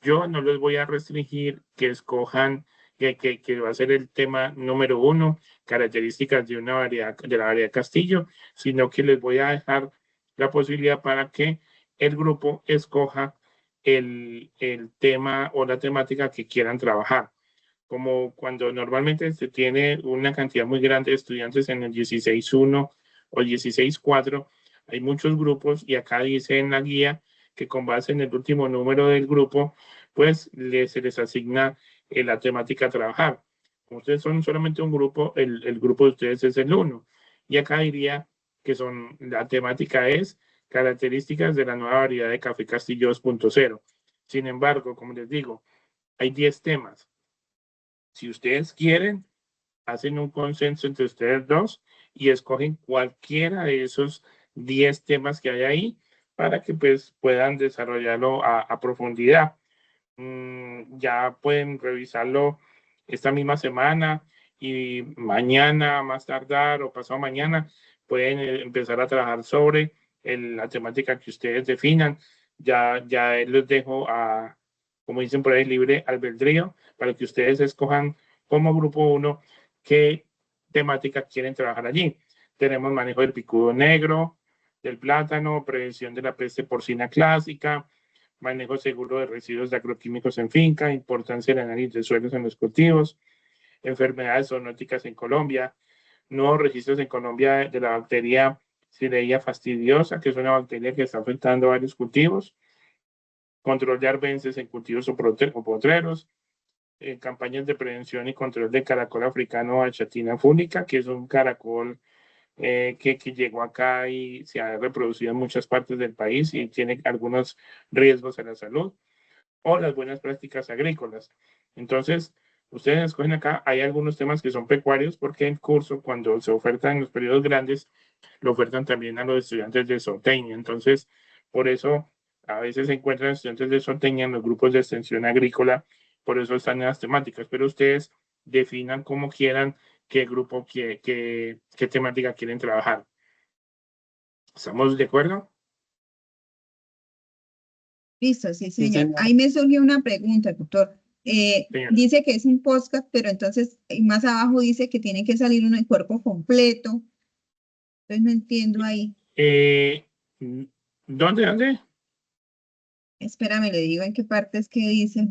yo no les voy a restringir que escojan que va a ser el tema número 1, características de la variedad Castillo, sino que les voy a dejar la posibilidad para que el grupo escoja el tema o la temática que quieran trabajar. Como cuando normalmente se tiene una cantidad muy grande de estudiantes en el 16.1 o 16.4, hay muchos grupos y acá dice en la guía que con base en el último número del grupo, pues se les asigna la temática a trabajar. Como ustedes son solamente un grupo, el grupo de ustedes es el 1. Y acá diría que la temática es características de la nueva variedad de Café Castillo 2.0. Sin embargo, como les digo, hay 10 temas. Si ustedes quieren, hacen un consenso entre ustedes dos y escogen cualquiera de esos 10 temas que hay ahí para que pues puedan desarrollarlo a profundidad. Ya pueden revisarlo esta misma semana y mañana, más tardar o pasado mañana, pueden empezar a trabajar sobre la temática que ustedes definan. Ya les dejo como dicen por ahí, libre albedrío para que ustedes escojan como grupo 1 qué temática quieren trabajar allí. Tenemos manejo del picudo negro, del plátano, prevención de la peste porcina clásica, manejo seguro de residuos de agroquímicos en finca, importancia del análisis de suelos en los cultivos, enfermedades zoonóticas en Colombia, nuevos registros en Colombia de la bacteria Xylella fastidiosa, que es una bacteria que está afectando a varios cultivos, control de arbences en cultivos o potreros, campañas de prevención y control del caracol africano Achatina fúnica, que es un caracol que llegó acá y se ha reproducido en muchas partes del país y tiene algunos riesgos a la salud, o las buenas prácticas agrícolas. Entonces, ustedes escogen acá, hay algunos temas que son pecuarios porque el curso, cuando se oferta en los periodos grandes, lo ofertan también a los estudiantes de zootecnia. Entonces, por eso a veces se encuentran estudiantes de zootecnia en los grupos de extensión agrícola, por eso están en las temáticas, pero ustedes definan como quieran qué grupo, qué temática quieren trabajar. ¿Estamos de acuerdo? Listo, sí, Sí, señor. señor. Ahí me surgió una pregunta, doctor. Señora. Dice que es un podcast, pero entonces más abajo dice que tiene que salir uno en cuerpo completo. Entonces no entiendo ahí. ¿Dónde? Espérame, le digo en qué parte es que dice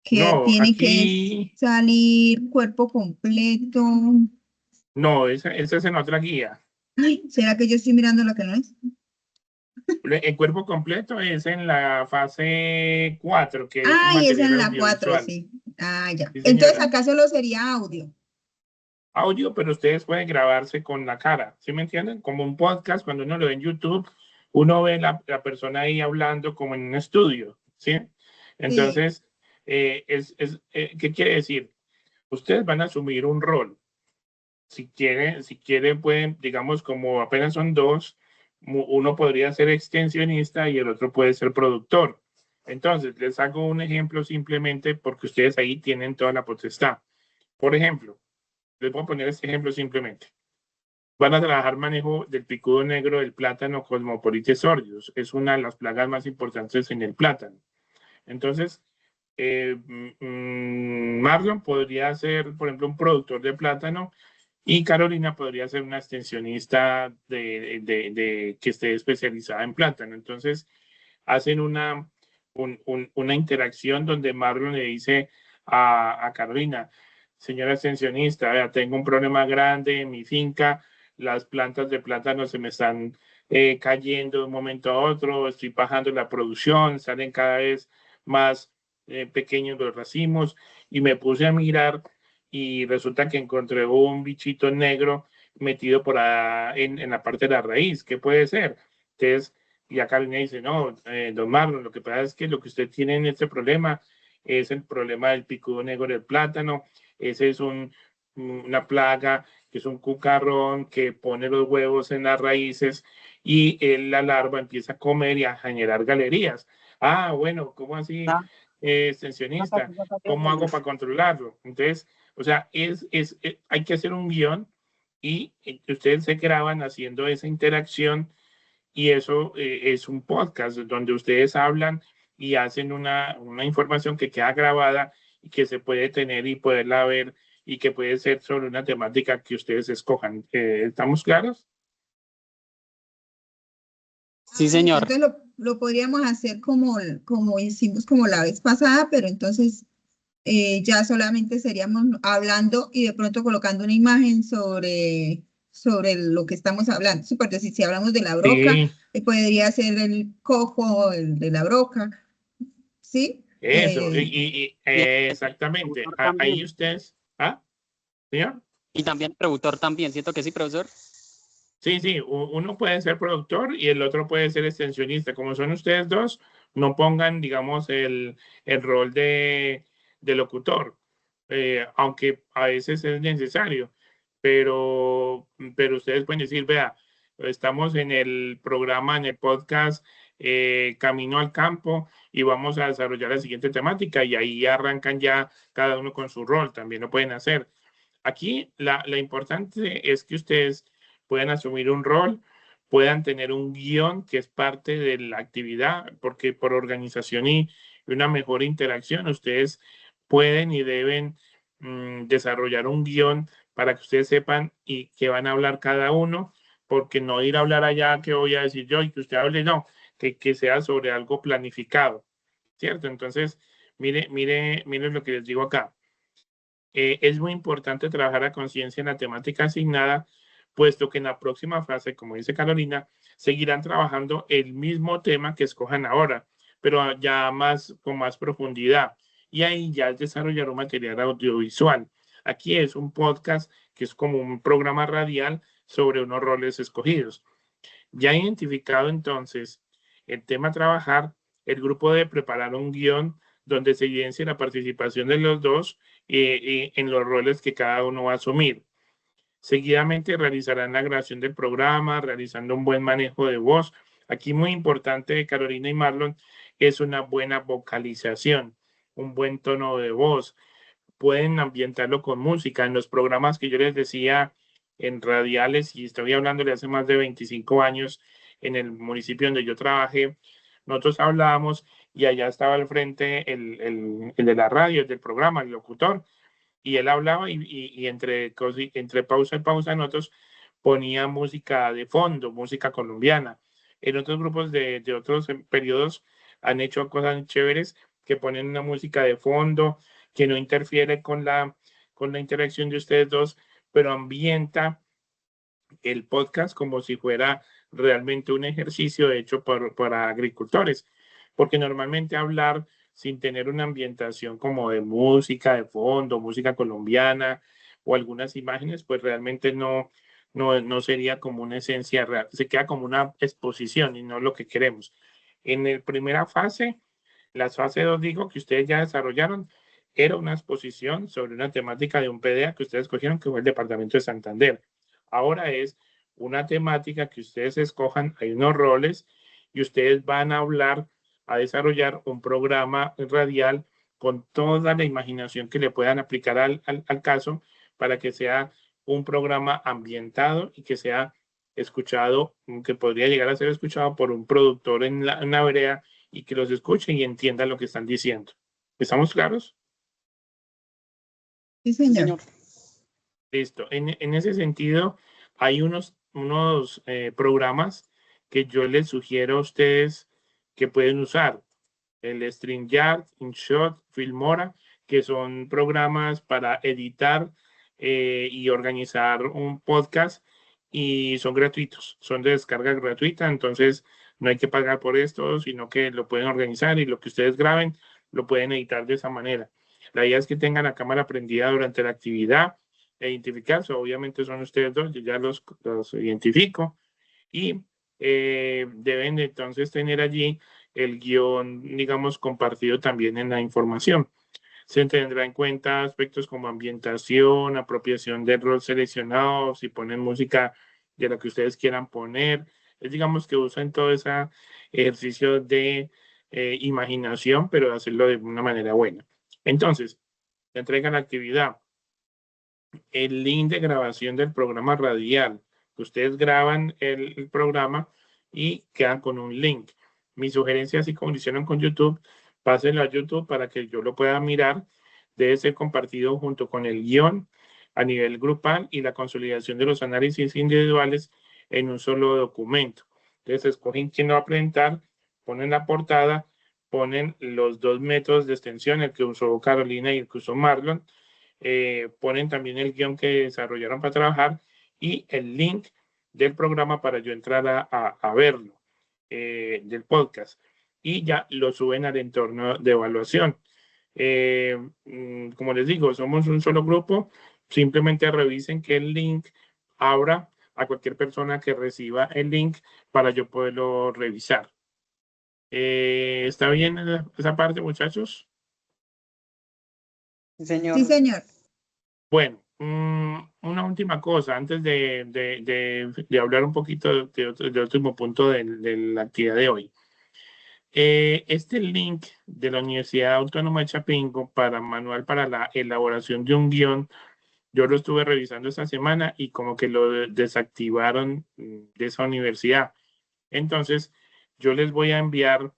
que No, tiene que aquí, salir cuerpo completo. no, esa es en otra guía. Ay, ¿será que yo estoy mirando lo que no es? El cuerpo completo es en la fase 4, que es Ay, esa material en la 4, audiovisual. sí. Ah, ya. Sí, Entonces señora. acá solo sería audio. Audio, pero ustedes pueden grabarse con la cara, ¿sí me entienden? Como un podcast, cuando uno lo ve en YouTube, uno ve la persona ahí hablando como en un estudio, ¿sí? Sí. Entonces, ¿qué quiere decir? Ustedes van a asumir un rol. Si quieren, pueden, digamos, como apenas son dos, uno podría ser extensionista y el otro puede ser productor. Entonces, les hago un ejemplo simplemente porque ustedes ahí tienen toda la potestad. Por ejemplo, les voy a poner este ejemplo simplemente. Van a trabajar manejo del picudo negro del plátano Cosmopolites sordius. Es una de las plagas más importantes en el plátano. Entonces, Marlon podría ser, por ejemplo, un productor de plátano y Carolina podría ser una extensionista que esté especializada en plátano. Entonces, hacen una interacción donde Marlon le dice a Carolina, señora extensionista, vea, tengo un problema grande en mi finca, las plantas de plátano se me están cayendo de un momento a otro, estoy bajando la producción, salen cada vez más pequeños los racimos y me puse a mirar y resulta que encontré un bichito negro metido por ahí en la parte de la raíz. ¿Qué puede ser? Entonces, y acá Carolina dice, no, don Marlon, lo que pasa es que lo que usted tiene en este problema es el problema del picudo negro del plátano. Ese es una plaga, que es un cucarrón que pone los huevos en las raíces y la larva empieza a comer y a generar galerías. Ah, bueno, ¿cómo así, extensionista? ¿Cómo hago para controlarlo? Entonces, o sea, hay que hacer un guión y ustedes se graban haciendo esa interacción y eso es un podcast donde ustedes hablan y hacen una información que queda grabada y que se puede tener y poderla ver y que puede ser sobre una temática que ustedes escojan. ¿Estamos claros? Sí, señor. Entonces lo podríamos hacer como hicimos como la vez pasada, pero entonces ya solamente seríamos hablando y de pronto colocando una imagen sobre lo que estamos hablando. Sí, porque si hablamos de la broca, Sí, podría ser el cojo, el de la broca, ¿sí? eso. Y el Exactamente. productor Ahí también. ustedes, ¿ah, señor? Y también el productor también. Siento que sí, profesor. Sí, sí, uno puede ser productor y el otro puede ser extensionista. Como son ustedes dos, no pongan, digamos, el rol de locutor, aunque a veces es necesario, pero ustedes pueden decir, vea, estamos en el programa, en el podcast Camino al Campo y vamos a desarrollar la siguiente temática y ahí arrancan ya cada uno con su rol, también lo pueden hacer. Aquí la importante es que ustedes puedan asumir un rol, puedan tener un guión que es parte de la actividad, porque por organización y una mejor interacción, ustedes pueden y deben desarrollar un guión para que ustedes sepan y que van a hablar cada uno, porque no ir a hablar allá que voy a decir yo y que usted hable, no, que sea sobre algo planificado, ¿cierto? Entonces, mire lo que les digo acá. Es muy importante trabajar a conciencia en la temática asignada, puesto que en la próxima fase, como dice Carolina, seguirán trabajando el mismo tema que escojan ahora, pero ya con más profundidad. Y ahí ya es desarrollar un material audiovisual. Aquí es un podcast que es como un programa radial sobre unos roles escogidos. Ya identificado entonces el tema a trabajar, el grupo debe preparar un guión donde se evidencie la participación de los dos en los roles que cada uno va a asumir. Seguidamente realizarán la grabación del programa, realizando un buen manejo de voz. Aquí muy importante, Carolina y Marlon, es una buena vocalización, un buen tono de voz. Pueden ambientarlo con música. En los programas que yo les decía en radiales, y estoy hablando de hace más de 25 años, en el municipio donde yo trabajé, nosotros hablábamos y allá estaba al frente el de la radio, el del programa, el locutor, y él hablaba y entre pausa y pausa nosotros ponía música de fondo, música colombiana. En otros grupos de otros periodos han hecho cosas chéveres que ponen una música de fondo que no interfiere con la interacción de ustedes dos, pero ambienta el podcast como si fuera realmente un ejercicio hecho para agricultores, porque normalmente hablar sin tener una ambientación como de música de fondo, música colombiana o algunas imágenes, pues realmente no sería como una esencia real, se queda como una exposición y no lo que queremos. En la primera fase, la fase 2 digo que ustedes ya desarrollaron, era una exposición sobre una temática de un PDA que ustedes escogieron, que fue el Departamento de Santander. Ahora es una temática que ustedes escojan, hay unos roles y ustedes van a hablar, a desarrollar un programa radial con toda la imaginación que le puedan aplicar al caso para que sea un programa ambientado y que sea escuchado, que podría llegar a ser escuchado por un productor en la vereda y que los escuche y entienda lo que están diciendo. ¿Estamos claros? Sí, Sí, señor. señor. Listo. En ese sentido, hay unos programas que yo les sugiero a ustedes que pueden usar. El StreamYard, InShot, Filmora, que son programas para editar y organizar un podcast y son gratuitos, son de descarga gratuita, entonces no hay que pagar por esto, sino que lo pueden organizar y lo que ustedes graben lo pueden editar de esa manera. La idea es que tengan la cámara prendida durante la actividad e identificarse. Obviamente son ustedes dos, yo ya los identifico y deben entonces tener allí el guión, digamos, compartido también en la información. Se tendrá en cuenta aspectos como ambientación, apropiación del rol seleccionado, si ponen música de lo que ustedes quieran poner. Es, digamos que usan todo ese ejercicio de imaginación, pero hacerlo de una manera buena. Entonces, se entrega la actividad, el link de grabación del programa radial. Ustedes graban el programa y quedan con un link. Mi sugerencia, así como lo hicieron con YouTube, pásenlo a YouTube para que yo lo pueda mirar. Debe ser compartido junto con el guión a nivel grupal y la consolidación de los análisis individuales en un solo documento. Entonces, escogen quién lo va a presentar, ponen la portada, ponen los 2 métodos de extensión, el que usó Carolina y el que usó Marlon, ponen también el guión que desarrollaron para trabajar y el link del programa para yo entrar a verlo, del podcast, y ya lo suben al entorno de evaluación. Como les digo, somos un solo grupo, simplemente revisen que el link abra a cualquier persona que reciba el link para yo poderlo revisar. ¿Está bien esa parte, muchachos? Sí, señor. Sí, señor. Bueno, una última cosa, antes de hablar un poquito de último punto de la actividad de hoy. Este link de la Universidad Autónoma de Chapingo para manual para la elaboración de un guión, yo lo estuve revisando esta semana y como que lo desactivaron de esa universidad. Entonces, yo les voy a enviar,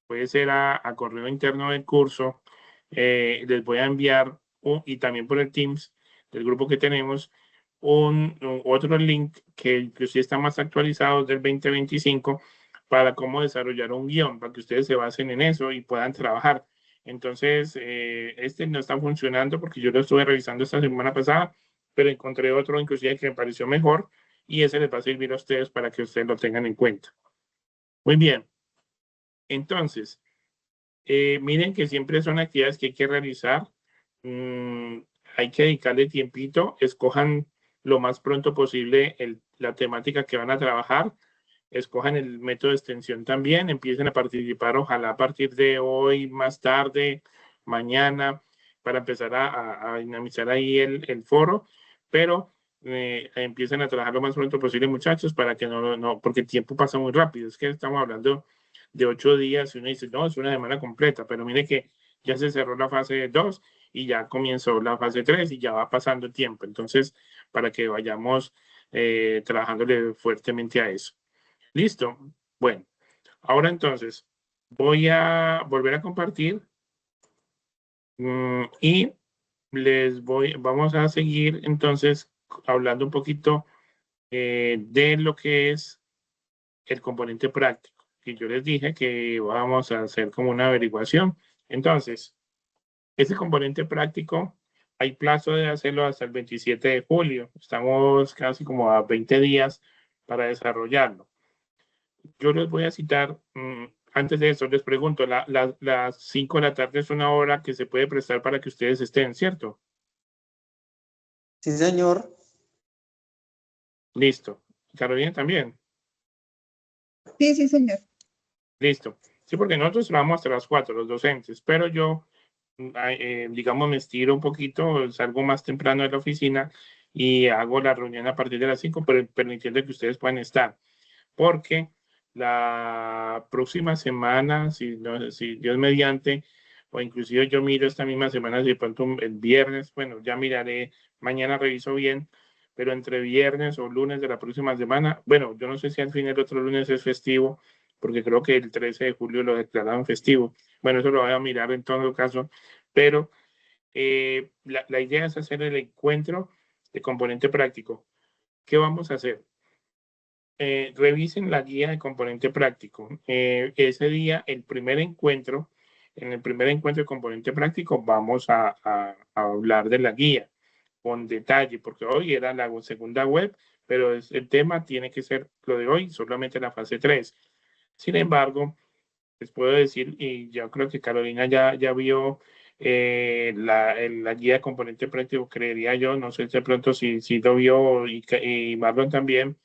puede ser a correo interno del curso, les voy a enviar, y también por el Teams del grupo que tenemos, otro link que inclusive está más actualizado del 2025 para cómo desarrollar un guión, para que ustedes se basen en eso y puedan trabajar. Entonces, este no está funcionando porque yo lo estuve revisando esta semana pasada, pero encontré otro inclusive que me pareció mejor y ese les va a servir a ustedes para que ustedes lo tengan en cuenta. Muy bien. Entonces, miren que siempre son actividades que hay que realizar. Hay que dedicarle tiempito. Escojan lo más pronto posible la temática que van a trabajar. Escojan el método de extensión también. Empiecen a participar, ojalá a partir de hoy, más tarde, mañana, para empezar a dinamizar ahí el foro. Pero empiecen a trabajar lo más pronto posible, muchachos, para que no, porque el tiempo pasa muy rápido. Es que estamos hablando de 8 días y uno dice, no, es una semana completa, pero mire que ya se cerró la fase 2 y ya comenzó la fase 3 y ya va pasando el tiempo. Entonces, para que vayamos trabajándole fuertemente a eso. Listo. Bueno, ahora entonces voy a volver a compartir y vamos a seguir entonces hablando un poquito de lo que es el componente práctico, que yo les dije que vamos a hacer como una averiguación. Entonces, ese componente práctico, hay plazo de hacerlo hasta el 27 de julio. Estamos casi como a 20 días para desarrollarlo. Yo les voy a citar, antes de eso les pregunto, las 5 de la tarde es una hora que se puede prestar para que ustedes estén, ¿cierto? Sí, señor. Listo. Carolina también. Sí, sí, señor. Listo. Sí, porque nosotros trabajamos hasta las 4, los docentes, pero yo, digamos, me estiro un poquito, salgo más temprano de la oficina y hago la reunión a partir de las 5, pero permitiendo que ustedes puedan estar. Porque la próxima semana, si Dios mediante, o inclusive yo miro esta misma semana, de pronto el viernes, bueno, ya miraré, mañana reviso bien, pero entre viernes o lunes de la próxima semana, bueno, yo no sé si al fin el otro lunes es festivo, porque creo que el 13 de julio lo declararon festivo. Bueno, eso lo voy a mirar en todo caso, pero la idea es hacer el encuentro de componente práctico. ¿Qué vamos a hacer? Revisen la guía de componente práctico. Ese día, en el primer encuentro de componente práctico, vamos a hablar de la guía con detalle, porque hoy era la segunda web, pero el tema tiene que ser lo de hoy, solamente la fase 3. Sin embargo, les puedo decir, y yo creo que Carolina ya vio la guía de componente práctico, creería yo, no sé de pronto si lo vio y Marlon también,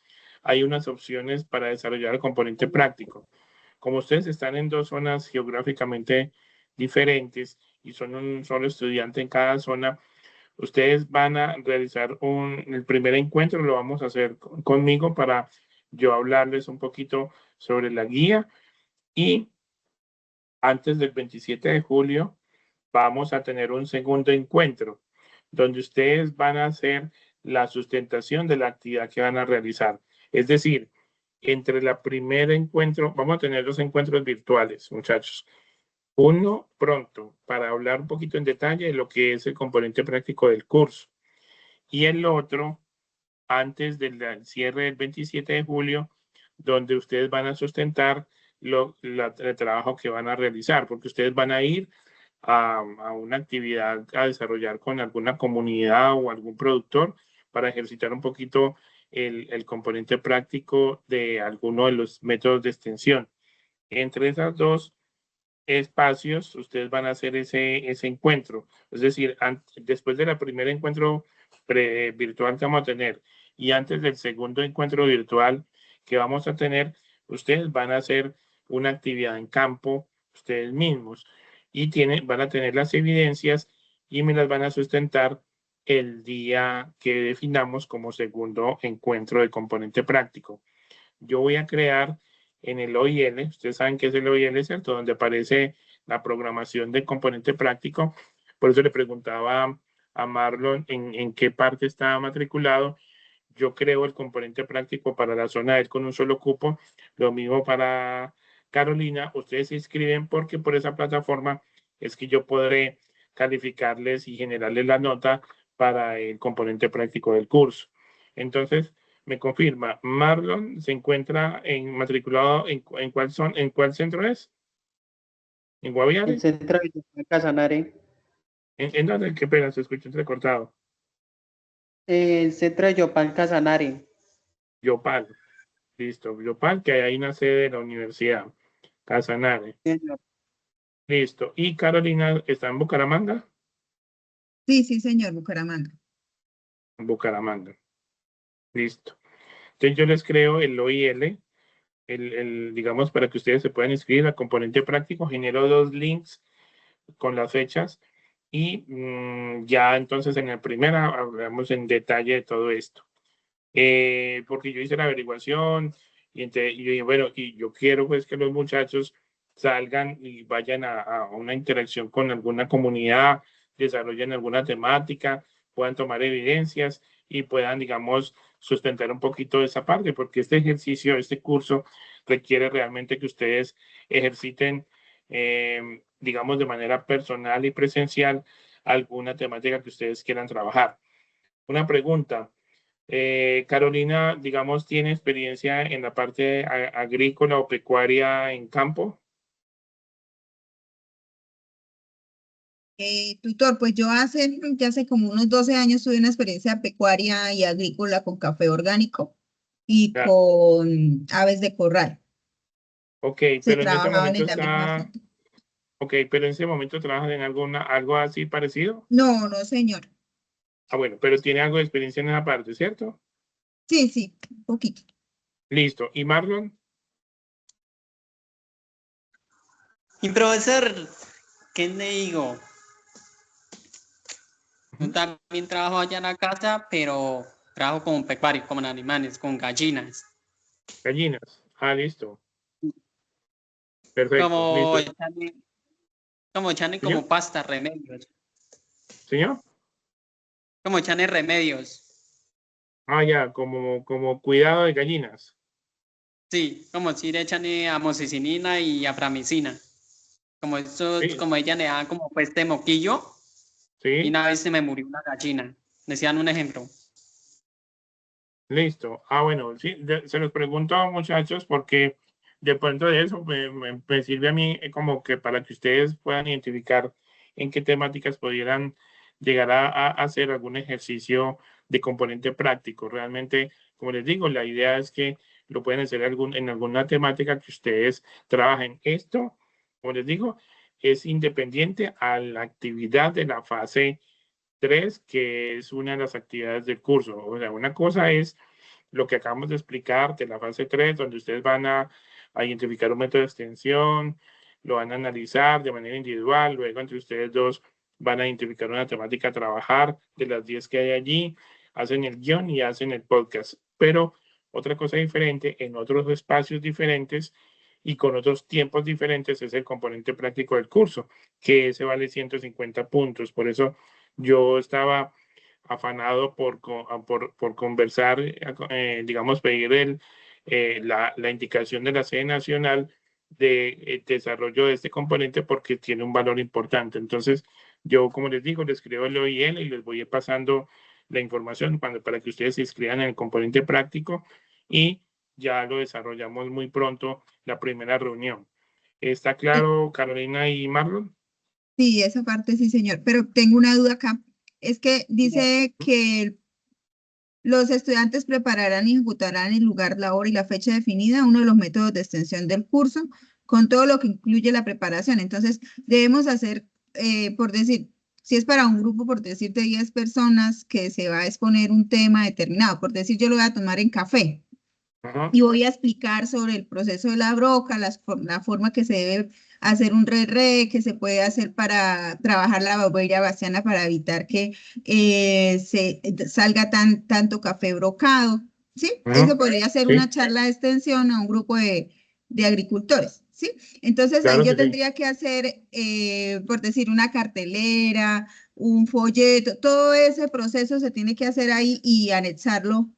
hay unas opciones para desarrollar el componente práctico. Como ustedes están en 2 zonas geográficamente diferentes y son un solo estudiante en cada zona, ustedes van a realizar el primer encuentro, lo vamos a hacer conmigo para yo hablarles un poquito sobre la guía y antes del 27 de julio vamos a tener un segundo encuentro donde ustedes van a hacer la sustentación de la actividad que van a realizar. Es decir, entre el primer encuentro, vamos a tener 2 encuentros virtuales, muchachos. Uno pronto para hablar un poquito en detalle de lo que es el componente práctico del curso. Y el otro antes del cierre del 27 de julio, donde ustedes van a sustentar el trabajo que van a realizar, porque ustedes van a ir a una actividad a desarrollar con alguna comunidad o algún productor para ejercitar un poquito el componente práctico de alguno de los métodos de extensión. Entre esas dos espacios, ustedes van a hacer ese encuentro. Es decir, después del primer encuentro virtual que vamos a tener y antes del segundo encuentro virtual que vamos a tener, ustedes van a hacer una actividad en campo ustedes mismos y van a tener las evidencias y me las van a sustentar el día que definamos como segundo encuentro de componente práctico. Yo voy a crear en el OIL, ustedes saben que es el OIL, ¿cierto? Donde aparece la programación del componente práctico. Por eso le preguntaba a Marlon en qué parte estaba matriculado. Yo creo el componente práctico para la zona de él con un solo cupo. Lo mismo para Carolina. Ustedes se inscriben porque por esa plataforma es que yo podré calificarles y generarles la nota para el componente práctico del curso. Entonces, me confirma, Marlon se encuentra matriculado en cuál centro es? ¿En Guaviare? El centro de Yopal Casanare. ¿En dónde? Qué pena, se escucha entrecortado. El centro de Yopal Casanare. Yopal, listo. Yopal, que hay una sede de la Universidad Casanare. Sí, señor. Listo. ¿Y Carolina está en Bucaramanga? Sí, sí, señor, Bucaramanga. En Bucaramanga. Listo. Entonces yo les creo el OIL, digamos, para que ustedes se puedan inscribir al componente práctico. Genero 2 links con las fechas y ya entonces en el primero hablamos en detalle de todo esto. Porque yo hice la averiguación y yo dije, bueno, y yo quiero pues que los muchachos salgan y vayan a una interacción con alguna comunidad, desarrollen alguna temática, puedan tomar evidencias y puedan, digamos, sustentar un poquito de esa parte, porque este ejercicio, este curso requiere realmente que ustedes ejerciten, digamos, de manera personal y presencial alguna temática que ustedes quieran trabajar. Una pregunta. Carolina, digamos, ¿tiene experiencia en la parte agrícola o pecuaria en campo? Tutor, pues yo ya hace como unos 12 años tuve una experiencia pecuaria y agrícola con café orgánico y Ya. con aves de corral. Ok, Se pero en ese trabajaban momento en la misma finca. ok, pero en ese momento trabajas en algo así parecido. No, no, señor. Ah, bueno, pero tiene algo de experiencia en esa parte, ¿cierto? Sí, sí, un poquito. Listo. ¿Y Marlon? Y profesor, ¿qué le digo? Yo también trabajo allá en la casa, pero trabajo como pecuario, como en animales, con gallinas. Gallinas. Ah, listo. Perfecto. Como Listo. echarle ¿Señor? como pasta, remedios. ¿Señor? Como echarle remedios. Ah, ya, como cuidado de gallinas. Sí, como si le echan amoxicilina y aframicina. Como eso, Sí, como ella le da como pues de moquillo, y sí. una vez se me murió una gallina. Decían un ejemplo. Listo. Ah, bueno, sí, se los pregunto a muchachos porque de pronto de eso me sirve a mí como que para que ustedes puedan identificar en qué temáticas pudieran llegar a hacer algún ejercicio de componente práctico. Realmente, como les digo, la idea es que lo pueden hacer en alguna temática que ustedes trabajen. Esto, como les digo, es independiente a la actividad de la fase 3, que es una de las actividades del curso. O sea, una cosa es lo que acabamos de explicar de la fase 3, donde ustedes van a identificar un método de extensión, lo van a analizar de manera individual, luego entre ustedes dos van a identificar una temática a trabajar de las 10 que hay allí, hacen el guión y hacen el podcast. Pero otra cosa diferente, en otros espacios diferentes y con otros tiempos diferentes, es el componente práctico del curso, que ese vale 150 puntos. Por eso yo estaba afanado por conversar, digamos, pedir la indicación de la sede nacional de desarrollo de este componente porque tiene un valor importante. Entonces, yo, como les digo, les creo el OIL y les voy a ir pasando la información para que ustedes se inscriban en el componente práctico y ya lo desarrollamos muy pronto, la primera reunión. ¿Está claro, Carolina y Marlon? Sí, esa parte sí, señor. Pero tengo una duda acá. Es que dice que los estudiantes prepararán y ejecutarán el lugar, la hora y la fecha definida, uno de los métodos de extensión del curso, con todo lo que incluye la preparación. Entonces, debemos hacer, por decir, si es para un grupo, por decir, de 10 personas que se va a exponer un tema determinado, por decir, yo lo voy a tomar en café. Ajá. Y voy a explicar sobre el proceso de la broca, la forma que se debe hacer un re-re, que se puede hacer para trabajar la bobería baciana para evitar que salga tanto café brocado. ¿Sí? Ajá. Eso podría ser Sí, una charla de extensión a un grupo de agricultores. ¿Sí? Entonces ahí claro yo que sí. tendría que hacer, por decir, una cartelera, un folleto, todo ese proceso se tiene que hacer ahí y anexarlo,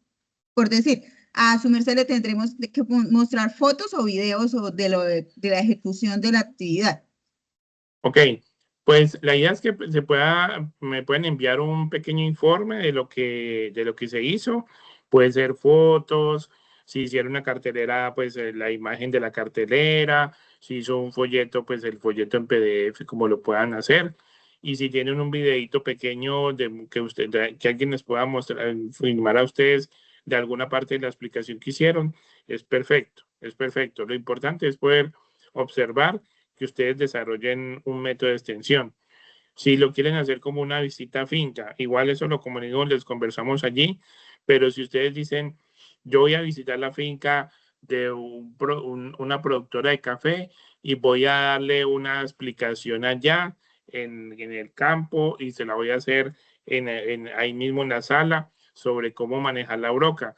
por decir, a su merced le tendremos que mostrar fotos o videos o de la ejecución de la actividad. Ok, pues la idea es que me pueden enviar un pequeño informe de lo que se hizo. Puede ser fotos, si hicieron una cartelera, pues la imagen de la cartelera, si hizo un folleto, pues el folleto en PDF, como lo puedan hacer. Y si tienen un videito pequeño que alguien les pueda mostrar, filmar a ustedes de alguna parte de la explicación que hicieron, es perfecto, es perfecto. Lo importante es poder observar que ustedes desarrollen un método de extensión. Si lo quieren hacer como una visita a finca, igual eso lo comunico, les conversamos allí, pero si ustedes dicen, yo voy a visitar la finca de una productora de café y voy a darle una explicación allá en el campo y se la voy a hacer ahí mismo en la sala sobre cómo manejar la broca,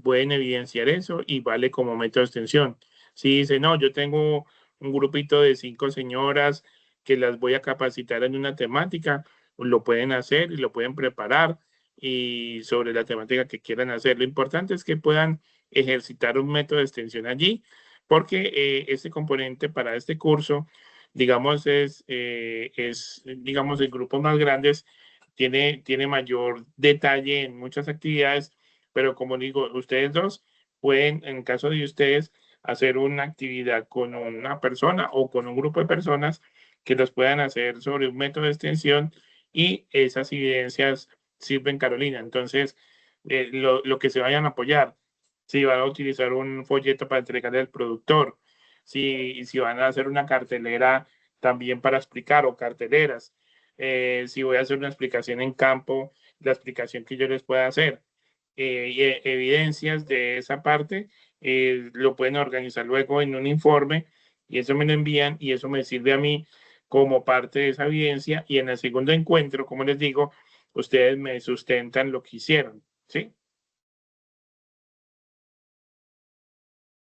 pueden evidenciar eso y vale como método de extensión. Si dice, no, yo tengo un grupito de 5 señoras que las voy a capacitar en una temática, lo pueden hacer y lo pueden preparar y sobre la temática que quieran hacer. Lo importante es que puedan ejercitar un método de extensión allí, porque este componente para este curso, digamos, digamos, en grupos más grandes, tiene mayor detalle en muchas actividades, pero como digo, ustedes dos pueden, en caso de ustedes, hacer una actividad con una persona o con un grupo de personas que los puedan hacer sobre un método de extensión y esas evidencias sirven, Carolina. Entonces, lo que se vayan a apoyar, si van a utilizar un folleto para entregarle al productor, si van a hacer una cartelera también para explicar o carteleras, si voy a hacer una explicación en campo, la explicación que yo les pueda hacer. Y evidencias de esa parte lo pueden organizar luego en un informe y eso me lo envían y eso me sirve a mí como parte de esa evidencia y en el segundo encuentro, como les digo, ustedes me sustentan lo que hicieron, ¿sí?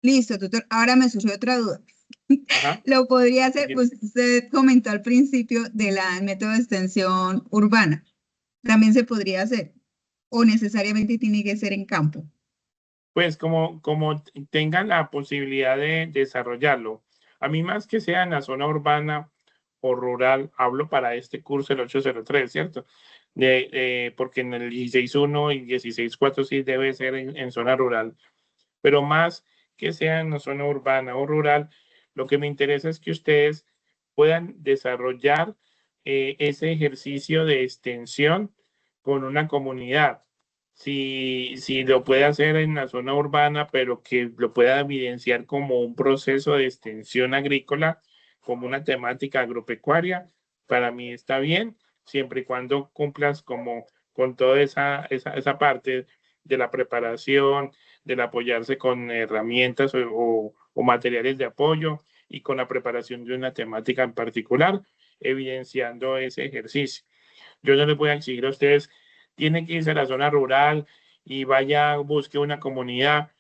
Listo, tutor. Ahora me surgió otra duda. Ajá. Lo podría hacer, Sí. pues usted comentó al principio del método de extensión urbana. También se podría hacer, o necesariamente tiene que ser en campo. Pues como tengan la posibilidad de desarrollarlo. A mí más que sea en la zona urbana o rural, hablo para este curso el 803, ¿cierto? Porque en el 16.1 y 16.4 sí debe ser en zona rural, pero más que sea en la zona urbana o rural, lo que me interesa es que ustedes puedan desarrollar ese ejercicio de extensión con una comunidad. Si lo puede hacer en la zona urbana, pero que lo pueda evidenciar como un proceso de extensión agrícola, como una temática agropecuaria, para mí está bien, siempre y cuando cumplas como con toda esa parte de la preparación, del apoyarse con herramientas o materiales de apoyo y con la preparación de una temática en particular, evidenciando ese ejercicio. Yo no les voy a exigir a ustedes, tienen que irse a la zona rural y vaya, busque una comunidad,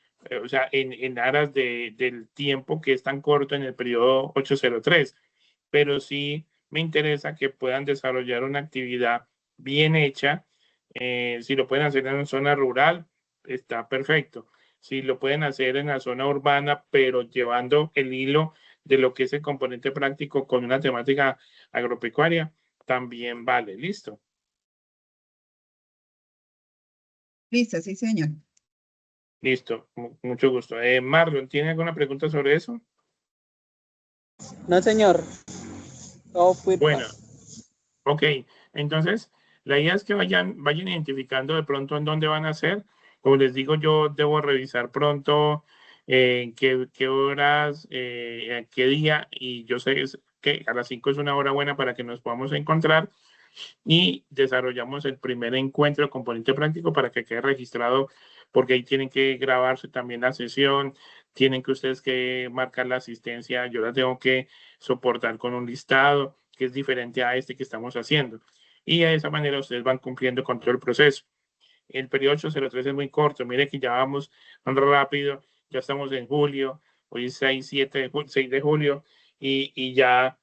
o sea, en aras del tiempo que es tan corto en el periodo 803, pero sí me interesa que puedan desarrollar una actividad bien hecha. Si lo pueden hacer en una zona rural, está perfecto. Si lo pueden hacer en la zona urbana, pero llevando el hilo de lo que es el componente práctico con una temática agropecuaria, también vale. Listo. Listo, sí, señor. Listo, mucho gusto. Marlon, ¿tiene alguna pregunta sobre eso? No, señor. Todo fue Bueno, ok. Entonces, la idea es que vayan identificando de pronto en dónde van a hacer. Como les digo, yo debo revisar pronto qué horas, qué día, y yo sé que a las 5 es una hora buena para que nos podamos encontrar y desarrollamos el primer encuentro de componente práctico para que quede registrado, porque ahí tienen que grabarse también la sesión, tienen que ustedes que marcar la asistencia, yo la tengo que soportar con un listado que es diferente a este que estamos haciendo. Y de esa manera ustedes van cumpliendo con todo el proceso. El periodo 803 es muy corto, mire que ya vamos rápido, ya estamos en julio, hoy es 6 de julio, y ya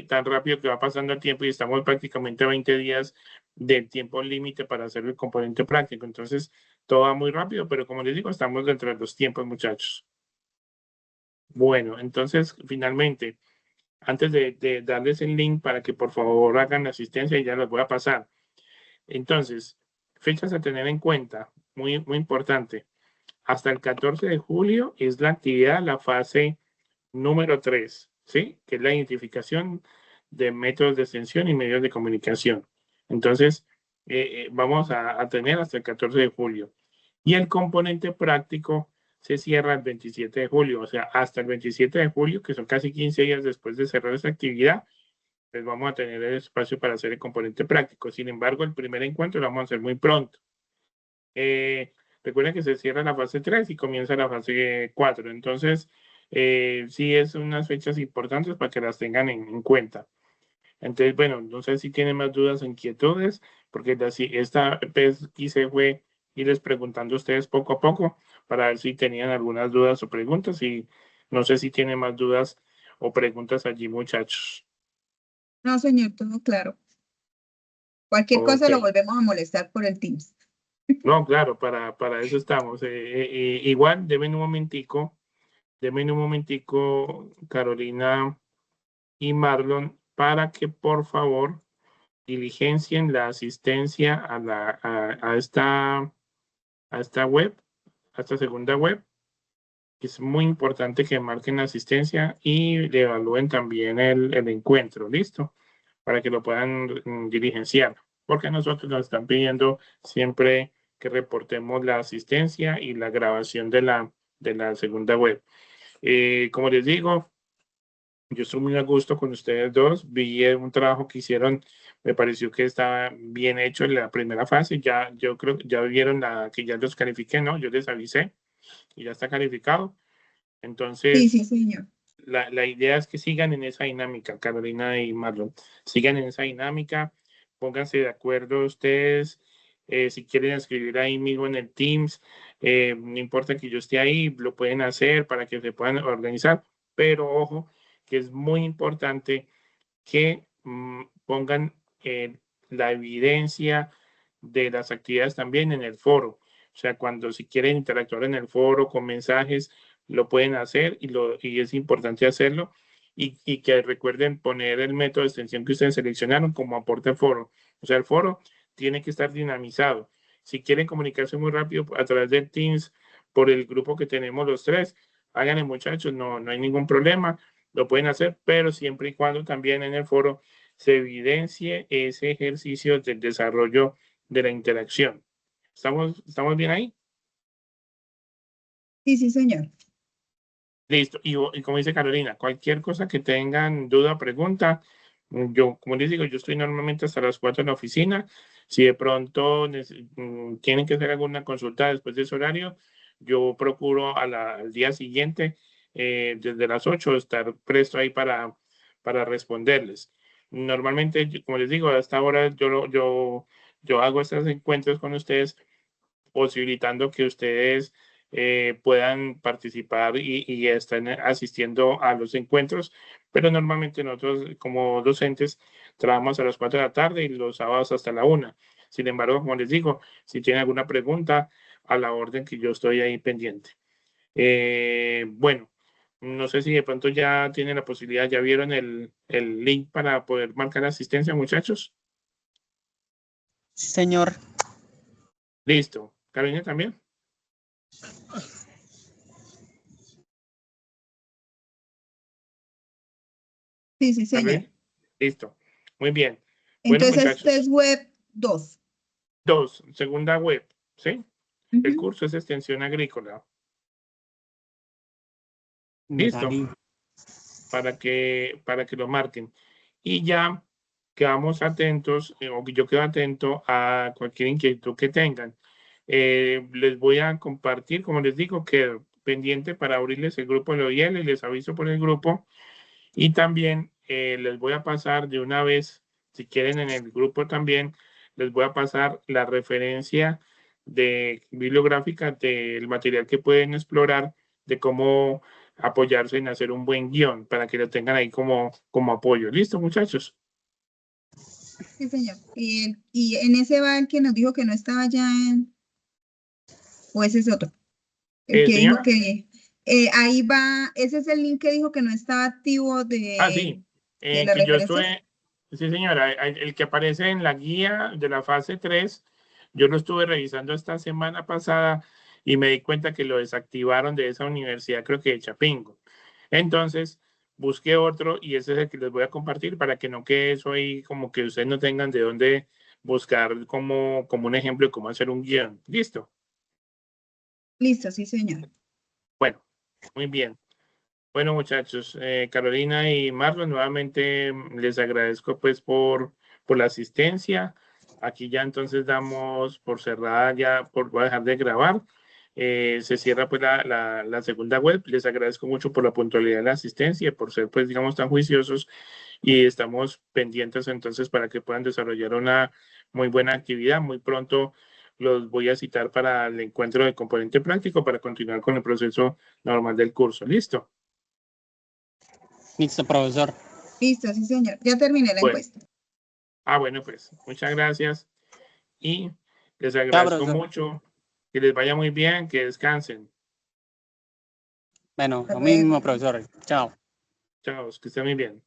tan rápido que va pasando el tiempo y estamos prácticamente a 20 días del tiempo límite para hacer el componente práctico. Entonces, todo va muy rápido, pero como les digo, estamos dentro de los tiempos, muchachos. Bueno, entonces, finalmente, antes de darles el link para que por favor hagan la asistencia, y ya los voy a pasar. Entonces, fechas a tener en cuenta, muy importante. Hasta el 14 de julio es la actividad, la fase número 3, ¿sí? Que es la identificación de métodos de extensión y medios de comunicación. Entonces, vamos a tener hasta el 14 de julio. Y el componente práctico se cierra el 27 de julio, o sea, hasta el 27 de julio, que son casi 15 días después de cerrar esta actividad, pues vamos a tener el espacio para hacer el componente práctico. Sin embargo, el primer encuentro lo vamos a hacer muy pronto. Recuerden que se cierra la fase 3 y comienza la fase 4. Entonces, sí es unas fechas importantes para que las tengan en cuenta. Entonces, bueno, no sé si tienen más dudas o inquietudes, porque esta vez quise fue irles preguntando a ustedes poco a poco para ver si tenían algunas dudas o preguntas, y no sé si tienen más dudas o preguntas allí, muchachos. No, señor, todo claro. Cualquier cosa Ok. lo volvemos a molestar por el Teams. No, claro, para eso estamos. Igual, denme un momentico, Carolina y Marlon, para que por favor diligencien la asistencia a esta web, a esta segunda web. Es muy importante que marquen la asistencia y le evalúen también el encuentro, ¿listo? Para que lo puedan diligenciar, porque a nosotros nos están pidiendo siempre que reportemos la asistencia y la grabación de la segunda web. Como les digo, yo estoy muy a gusto con ustedes dos. Vi un trabajo que hicieron, me pareció que estaba bien hecho en la primera fase. Ya, yo creo que ya vieron que ya los califiqué, ¿no? Yo les avisé y ya está calificado. Sí, Entonces, sí, señor. la idea es que sigan en esa dinámica, Carolina y Marlon. Sigan en esa dinámica, pónganse de acuerdo ustedes. Si quieren escribir ahí mismo en el Teams, no importa que yo esté ahí, lo pueden hacer para que se puedan organizar. Pero ojo, que es muy importante que pongan la evidencia de las actividades también en el foro. O sea, cuando si quieren interactuar en el foro con mensajes, lo pueden hacer, y es importante hacerlo. Y que recuerden poner el método de extensión que ustedes seleccionaron como aporte al foro. O sea, el foro tiene que estar dinamizado. Si quieren comunicarse muy rápido a través de Teams por el grupo que tenemos los tres, háganle, muchachos, no hay ningún problema, lo pueden hacer, pero siempre y cuando también en el foro se evidencie ese ejercicio del desarrollo de la interacción. ¿Estamos bien ahí? Sí, sí, señor. Listo. Y como dice Carolina, cualquier cosa que tengan duda o pregunta, yo, como les digo, yo estoy normalmente hasta las 4 en la oficina. Si de pronto tienen que hacer alguna consulta después de ese horario, yo procuro al día siguiente, desde las 8, estar presto ahí para responderles. Normalmente, como les digo, hasta ahora yo hago estos encuentros con ustedes, posibilitando que ustedes puedan participar y estén asistiendo a los encuentros, pero normalmente nosotros como docentes trabajamos a las 4 de la tarde y los sábados hasta la 1. Sin embargo, como les digo, si tienen alguna pregunta, a la orden, que yo estoy ahí pendiente. Bueno, no sé si de pronto ya tienen la posibilidad, ya vieron el link para poder marcar asistencia, muchachos. Sí, señor. Listo. Carolina también. Sí, sí, señor. ¿Vale? Listo. Muy bien. Bueno, Entonces, muchachos. este es web 2. 2, segunda web, ¿sí? El Ujú. curso es extensión agrícola. Listo. Darí. Para que lo marquen. Y ya quedamos atentos, o yo quedo atento a cualquier inquietud que tengan. Les voy a compartir, como les digo, quedo pendiente para abrirles el grupo de OIL y les aviso por el grupo. Y también les voy a pasar de una vez, si quieren en el grupo también, les voy a pasar la referencia bibliográfica del material que pueden explorar, de cómo apoyarse en hacer un buen guión, para que lo tengan ahí como apoyo. ¿Listo, muchachos? Sí, señor. Y en ese va el que nos dijo que no estaba ya en... ¿O ese es otro? El que dijo Señora. que... ahí va, ese es el link que dijo que no estaba activo Sí. de las Que yo referencias. estuve, sí, señora, el que aparece en la guía de la fase 3, yo lo estuve revisando esta semana pasada y me di cuenta que lo desactivaron de esa universidad, creo que de Chapingo. Entonces, busqué otro y ese es el que les voy a compartir para que no quede eso ahí como que ustedes no tengan de dónde buscar como un ejemplo de cómo hacer un guión. ¿Listo? Listo, sí, señor. Bueno, muy bien. Bueno, muchachos, Carolina y Marlon, nuevamente les agradezco pues por la asistencia. Aquí ya entonces damos por cerrada, voy a dejar de grabar. Se cierra pues la segunda web. Les agradezco mucho por la puntualidad de la asistencia y por ser pues digamos tan juiciosos, y estamos pendientes entonces para que puedan desarrollar una muy buena actividad. Muy pronto los voy a citar para el encuentro de componente práctico para continuar con el proceso normal del curso. ¿Listo? Listo, profesor. Listo, sí, señor. Ya terminé la Bueno. encuesta. Bueno, pues muchas gracias y les Chao, agradezco profesor. mucho. Que les vaya muy bien, que descansen. Bueno, Hasta lo mismo, luego. profesor. Chao. Chao, que estén muy bien.